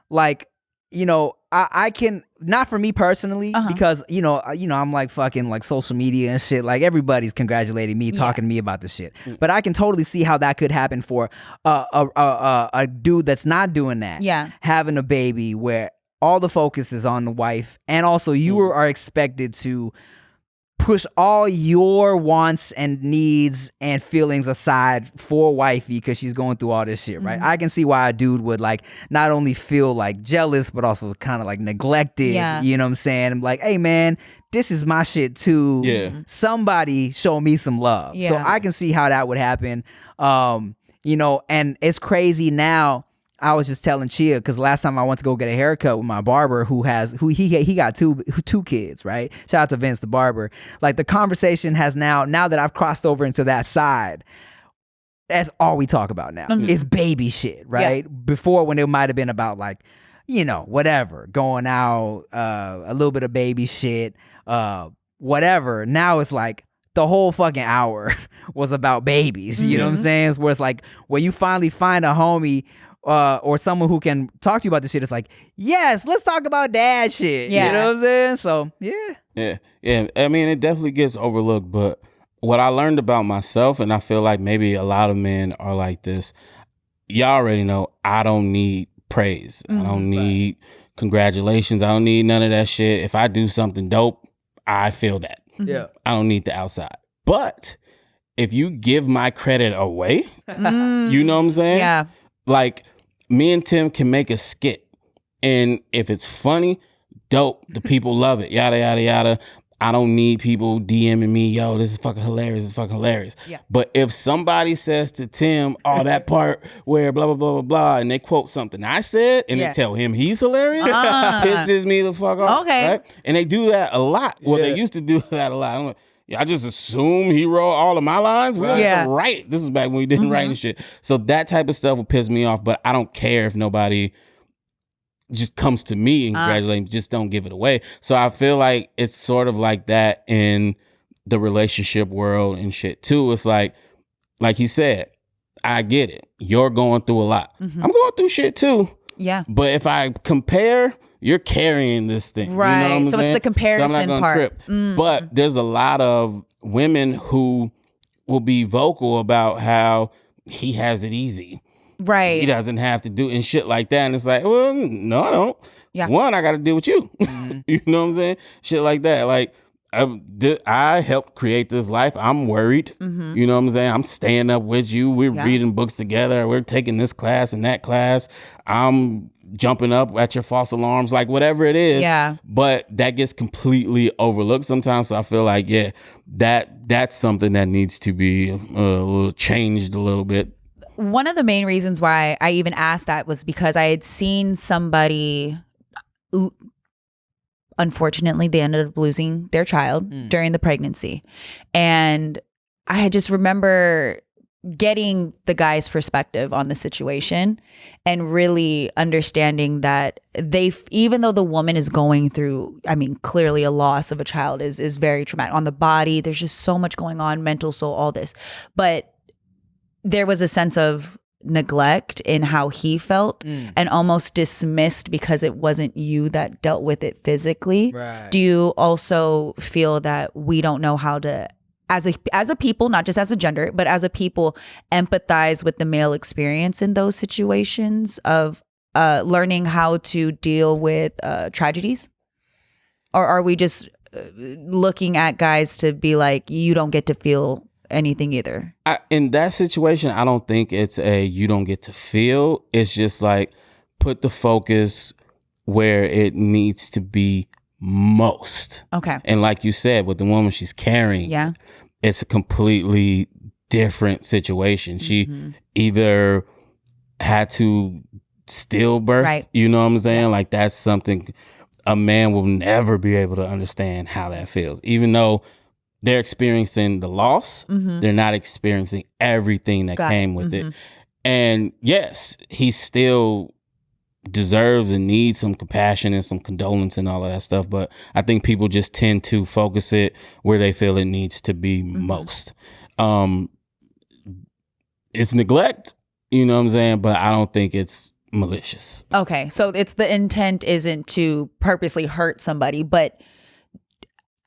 Like, you know, I can, not for me personally, because you know I'm like fucking like social media and shit, like everybody's congratulating me, talking to me about this shit, but I can totally see how that could happen for a dude that's not doing that, having a baby where all the focus is on the wife, and also you are expected to push all your wants and needs and feelings aside for wifey because she's going through all this shit, right? I can see why a dude would like not only feel like jealous but also kind of like neglected. You know what I'm saying? I'm like, hey man, this is my shit too. Somebody show me some love. So I can see how that would happen. You know, and it's crazy now. I was just telling Chia, because last time I went to go get a haircut with my barber, who he got two kids, right? Shout out to Vince the barber. Like, the conversation has now that I've crossed over into that side, that's all we talk about now. It's baby shit, right? Before, when it might have been about like, you know, whatever, going out, a little bit of baby shit, whatever. Now it's like the whole fucking hour was about babies. You know what I'm saying? Where it's like, when you finally find a homie or someone who can talk to you about this shit, it's like, yes, let's talk about dad shit. You know what I'm saying? So yeah. I mean, it definitely gets overlooked, but what I learned about myself, and I feel like maybe a lot of men are like this, y'all already know, I don't need praise. I don't need congratulations. I don't need none of that shit. If I do something dope, I feel that. I don't need the outside. But if you give my credit away, you know what I'm saying? Like, me and Tim can make a skit, and if it's funny, dope, the people love it, yada, yada, yada. I don't need people DMing me, yo, this is fucking hilarious, this is fucking hilarious. But if somebody says to Tim, oh, that part where blah, blah, blah, blah, blah, and they quote something I said, and they tell him he's hilarious, pisses me the fuck off. Right? And they do that a lot. Well, they used to do that a lot. I'm like, I just assume he wrote all of my lines. We don't have to write. This is back when we didn't write and shit. So that type of stuff will piss me off, but I don't care if nobody just comes to me and congratulate me. Just don't give it away. So I feel like it's sort of like that in the relationship world and shit too. It's like he said, I get it. You're going through a lot. I'm going through shit too. But if I compare, you're carrying this thing. Right. You know what I'm so saying? It's the comparison so I'm not part. Trip. But there's a lot of women who will be vocal about how he has it easy. Right. He doesn't have to do and shit like that. And it's like, well, no, I don't. One, I got to deal with you. You know what I'm saying? Shit like that. Like, I helped create this life. I'm worried. You know what I'm saying? I'm staying up with you. We're reading books together. We're taking this class and that class. I'm jumping up at your false alarms, like whatever it is. But that gets completely overlooked sometimes. So I feel like, that's something that needs to be a little changed a little bit. One of the main reasons why I even asked that was because I had seen somebody, unfortunately, they ended up losing their child during the pregnancy. And I just remember getting the guy's perspective on the situation and really understanding that even though the woman is going through, I mean, clearly a loss of a child is very traumatic on the body. There's just so much going on, mental, soul, all this. But there was a sense of neglect in how he felt and almost dismissed because it wasn't you that dealt with it physically. Do you also feel that we don't know how to, as a people, not just as a gender, but as a people, empathize with the male experience in those situations of learning how to deal with tragedies? Or are we just looking at guys to be like, you don't get to feel anything either? In that situation, I don't think it's you don't get to feel. It's just like, put the focus where it needs to be most. Okay. And like you said, with the woman she's carrying, it's a completely different situation. She either had to stillbirth, you know what I'm saying? Like, that's something a man will never be able to understand how that feels. Even though they're experiencing the loss, they're not experiencing everything that came with it. And yes, he still deserves and needs some compassion and some condolence and all of that stuff. But I think people just tend to focus it where they feel it needs to be most. It's neglect, you know what I'm saying? But I don't think it's malicious. Okay, so it's the intent isn't to purposely hurt somebody, but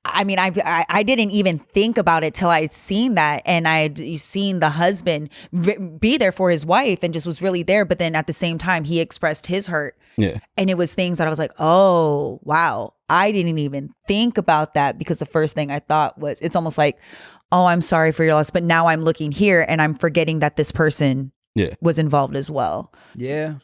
I mean, I didn't even think about it till I'd seen that, and I'd seen the husband be there for his wife and just was really there. But then at the same time, he expressed his hurt. Yeah. And it was things that I was like, oh, wow, I didn't even think about that, because the first thing I thought was, it's almost like, oh, I'm sorry for your loss. But now I'm looking here and I'm forgetting that this person was involved as well. Yeah,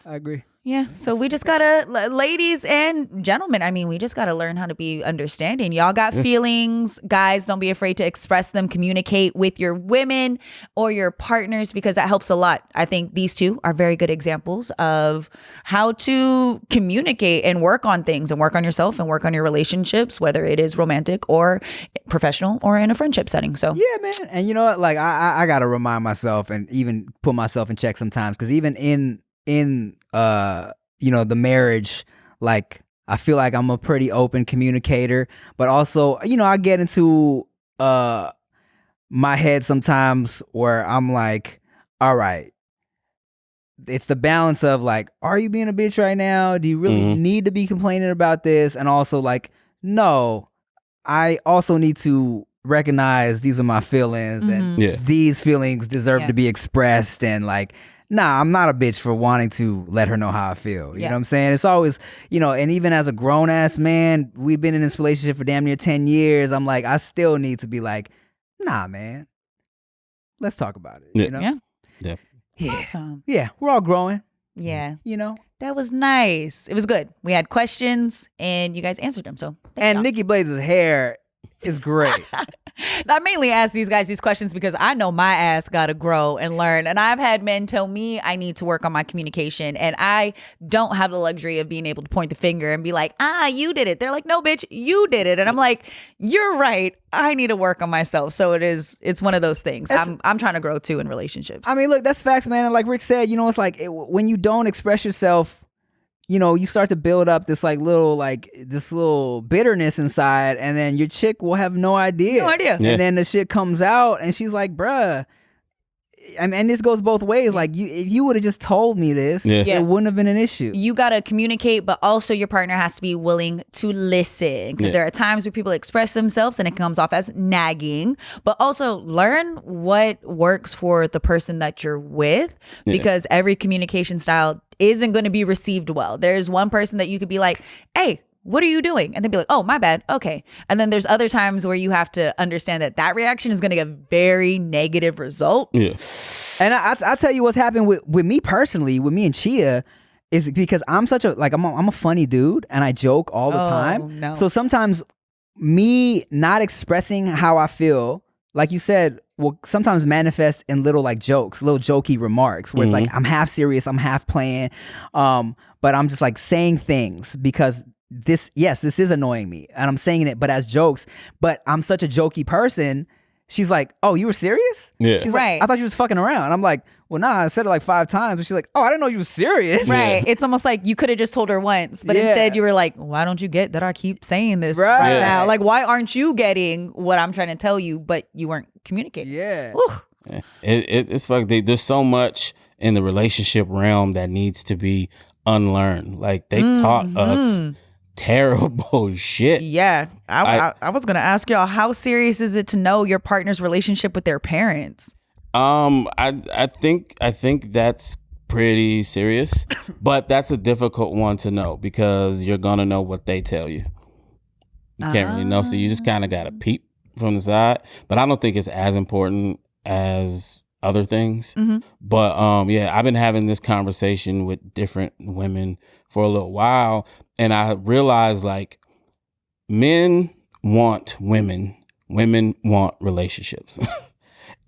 I agree. Yeah, so we just gotta, ladies and gentlemen, I mean, we just gotta learn how to be understanding. Y'all got feelings, guys, don't be afraid to express them. Communicate with your women or your partners, because that helps a lot. I think these two are very good examples of how to communicate and work on things and work on yourself and work on your relationships, whether it is romantic or professional or in a friendship setting. So yeah, man. And you know what, like I gotta remind myself and even put myself in check sometimes, because even in you know, the marriage, like I feel like I'm a pretty open communicator, but also, you know, I get into my head sometimes where I'm like, all right, it's the balance of like, are you being a bitch right now? Do you really need to be complaining about this? And also like, no, I also need to recognize these are my feelings and these feelings deserve to be expressed, and like, nah, I'm not a bitch for wanting to let her know how I feel. You know what I'm saying? It's always, you know, and even as a grown-ass man, we've been in this relationship for damn near 10 years. I'm like, I still need to be like, nah, man, let's talk about it. You know? Yeah. Awesome. Yeah, we're all growing. Yeah. You know? That was nice. It was good. We had questions and you guys answered them. So and Nikki Blades' hair is great. I mainly ask these guys these questions because I know my ass gotta grow and learn. And I've had men tell me I need to work on my communication, and I don't have the luxury of being able to point the finger and be like, you did it. They're like, no, bitch, you did it. And I'm like, you're right. I need to work on myself. So it's one of those things. I'm trying to grow too in relationships. I mean, look, that's facts, man. And like Rick said, you know, it's like when you don't express yourself, you know, you start to build up this little bitterness inside, and then your chick will have no idea. Yeah. And then the shit comes out and she's like, bruh. And this goes both ways. Like, if you would have just told me this, it wouldn't have been an issue. You got to communicate, but also your partner has to be willing to listen. Because there are times where people express themselves and it comes off as nagging. But also learn what works for the person that you're with, because every communication style isn't going to be received well. There's one person that you could be like, hey, what are you doing? And they'd be like, oh, my bad. Okay. And then there's other times where you have to understand that reaction is going to get a very negative result. Yeah. And I tell you what's happened with me personally, with me and Chia, is because I'm such a, like, I'm a funny dude and I joke all the time. No. So sometimes me not expressing how I feel, like you said, will sometimes manifest in little like jokes, little jokey remarks where it's like I'm half serious, I'm half playing, but I'm just like saying things because this is annoying me and I'm saying it, but as jokes. But I'm such a jokey person. She's like, "Oh, you were serious?" Yeah. She's like, "I thought you was fucking around." I'm like, "Well, nah, I said it like 5 times." But she's like, "Oh, I didn't know you were serious." Right. It's almost like you could have just told her once, but instead you were like, "Why don't you get that I keep saying this right now? Like, why aren't you getting what I'm trying to tell you?" But you weren't communicating. Yeah. It's fucked. There's so much in the relationship realm that needs to be unlearned. Like they taught us terrible shit. Yeah. I was gonna ask y'all, how serious is it to know your partner's relationship with their parents? I think that's pretty serious, but that's a difficult one to know because you're gonna know what they tell you. You can't really know, so you just kind of gotta peep from the side. But I don't think it's as important as other things. But I've been having this conversation with different women for a little while, and I realized like men want women want relationships.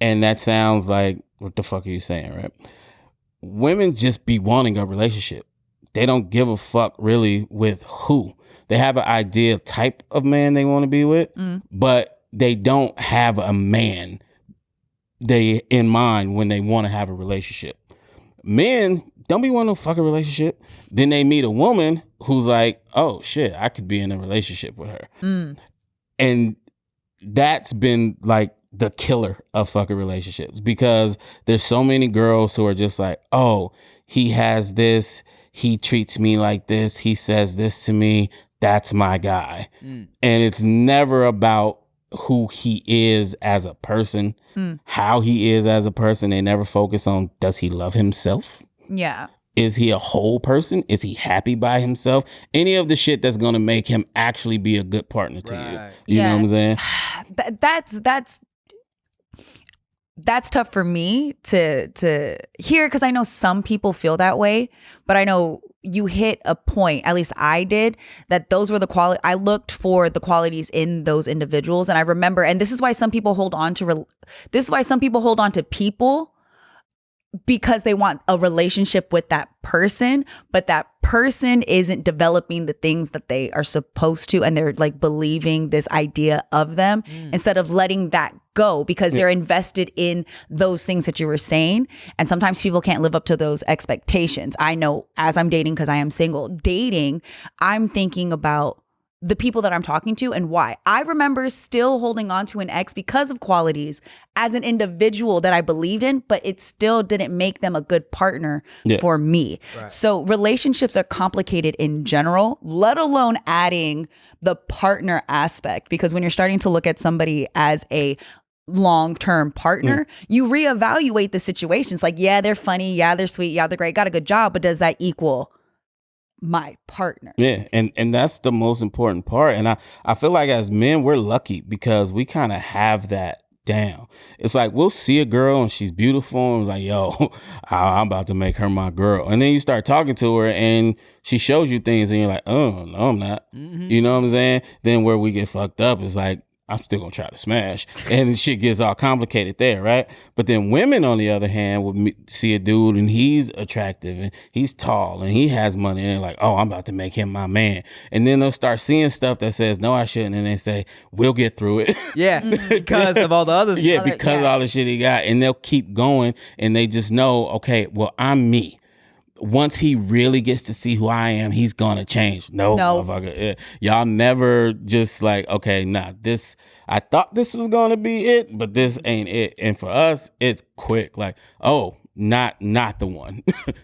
And that sounds like, what the fuck are you saying, right? Women just be wanting a relationship. they don't give a fuck really with who. They have an ideal type of man they want to be with, but they don't have a man they in mind when they want to have a relationship. Men don't be wanting no fucking relationship. Then they meet a woman who's like, oh shit, I could be in a relationship with her. And that's been like the killer of fucking relationships, because there's so many girls who are just like, oh, he has this, he treats me like this, he says this to me, that's my guy. And it's never about who he is as a person, how he is as a person. They never focus on, does he love himself? Yeah. Is he a whole person? Is he happy by himself? Any of the shit that's going to make him actually be a good partner to you. You know what I'm saying? That's tough for me to hear, because I know some people feel that way, but I know you hit a point, at least I did, that those were the quality. I looked for the qualities in those individuals, and I remember, and this is why some people hold on to people, because they want a relationship with that person, but that person isn't developing the things that they are supposed to, and they're like believing this idea of them instead of letting that go, because they're invested in those things that you were saying. And sometimes people can't live up to those expectations. I know, as I'm dating, because I am single, I'm thinking about the people that I'm talking to and why. I remember still holding on to an ex because of qualities as an individual that I believed in, but it still didn't make them a good partner for me. Right. So relationships are complicated in general, let alone adding the partner aspect, because when you're starting to look at somebody as a long-term partner, you reevaluate the situations. Like, yeah, they're funny. Yeah, they're sweet. Yeah, they're great. Got a good job. But does that equal my partner? Yeah, and that's the most important part. And I feel like as men, we're lucky because we kind of have that down. It's like we'll see a girl and she's beautiful and like, yo, I'm about to make her my girl. And then you start talking to her and she shows you things and you're like, oh, no, I'm not. You know what I'm saying? Then where we get fucked up is like, I'm still gonna try to smash, and shit gets all complicated there, right? But then women, on the other hand, will see a dude and he's attractive and he's tall and he has money, and they're like, "Oh, I'm about to make him my man." And then they'll start seeing stuff that says, "No, I shouldn't," and they say, "We'll get through it." Yeah, because of all the other because of all the shit he got, and they'll keep going, and they just know, okay, well, I'm me. Once he really gets to see who I am, he's gonna change. No. Motherfucker. Y'all never just like, okay, nah, this, I thought this was gonna be it, but this ain't it. And for us, it's quick. Like, oh, not the one.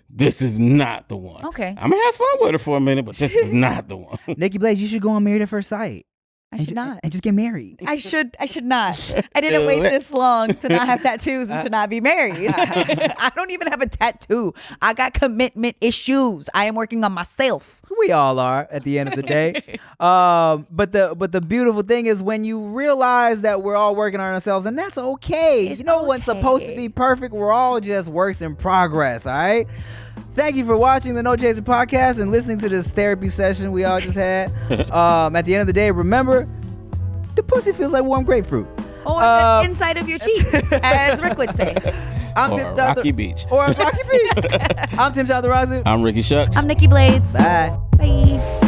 This is not the one. Okay. I'm gonna have fun with her for a minute, but this is not the one. Nikki Blades, you should go on Married at First Sight. I should not. And just get married. I should not. I didn't wait this long to not have tattoos and to not be married. I don't even have a tattoo. I got commitment issues. I am working on myself. We all are at the end of the day. But the beautiful thing is when you realize that we're all working on ourselves, and that's okay. It's no one's supposed to be perfect. We're all just works in progress, all right? Thank you for watching the No Chaser podcast and listening to this therapy session we all just had. At the end of the day, remember, the pussy feels like warm grapefruit. Or the inside of your cheek, as Rick would say. Or Rocky Beach. Or Rocky Beach. I'm Tim Chantarangsu. I'm Ricky Shucks. I'm Nikki Blades. Bye. Bye.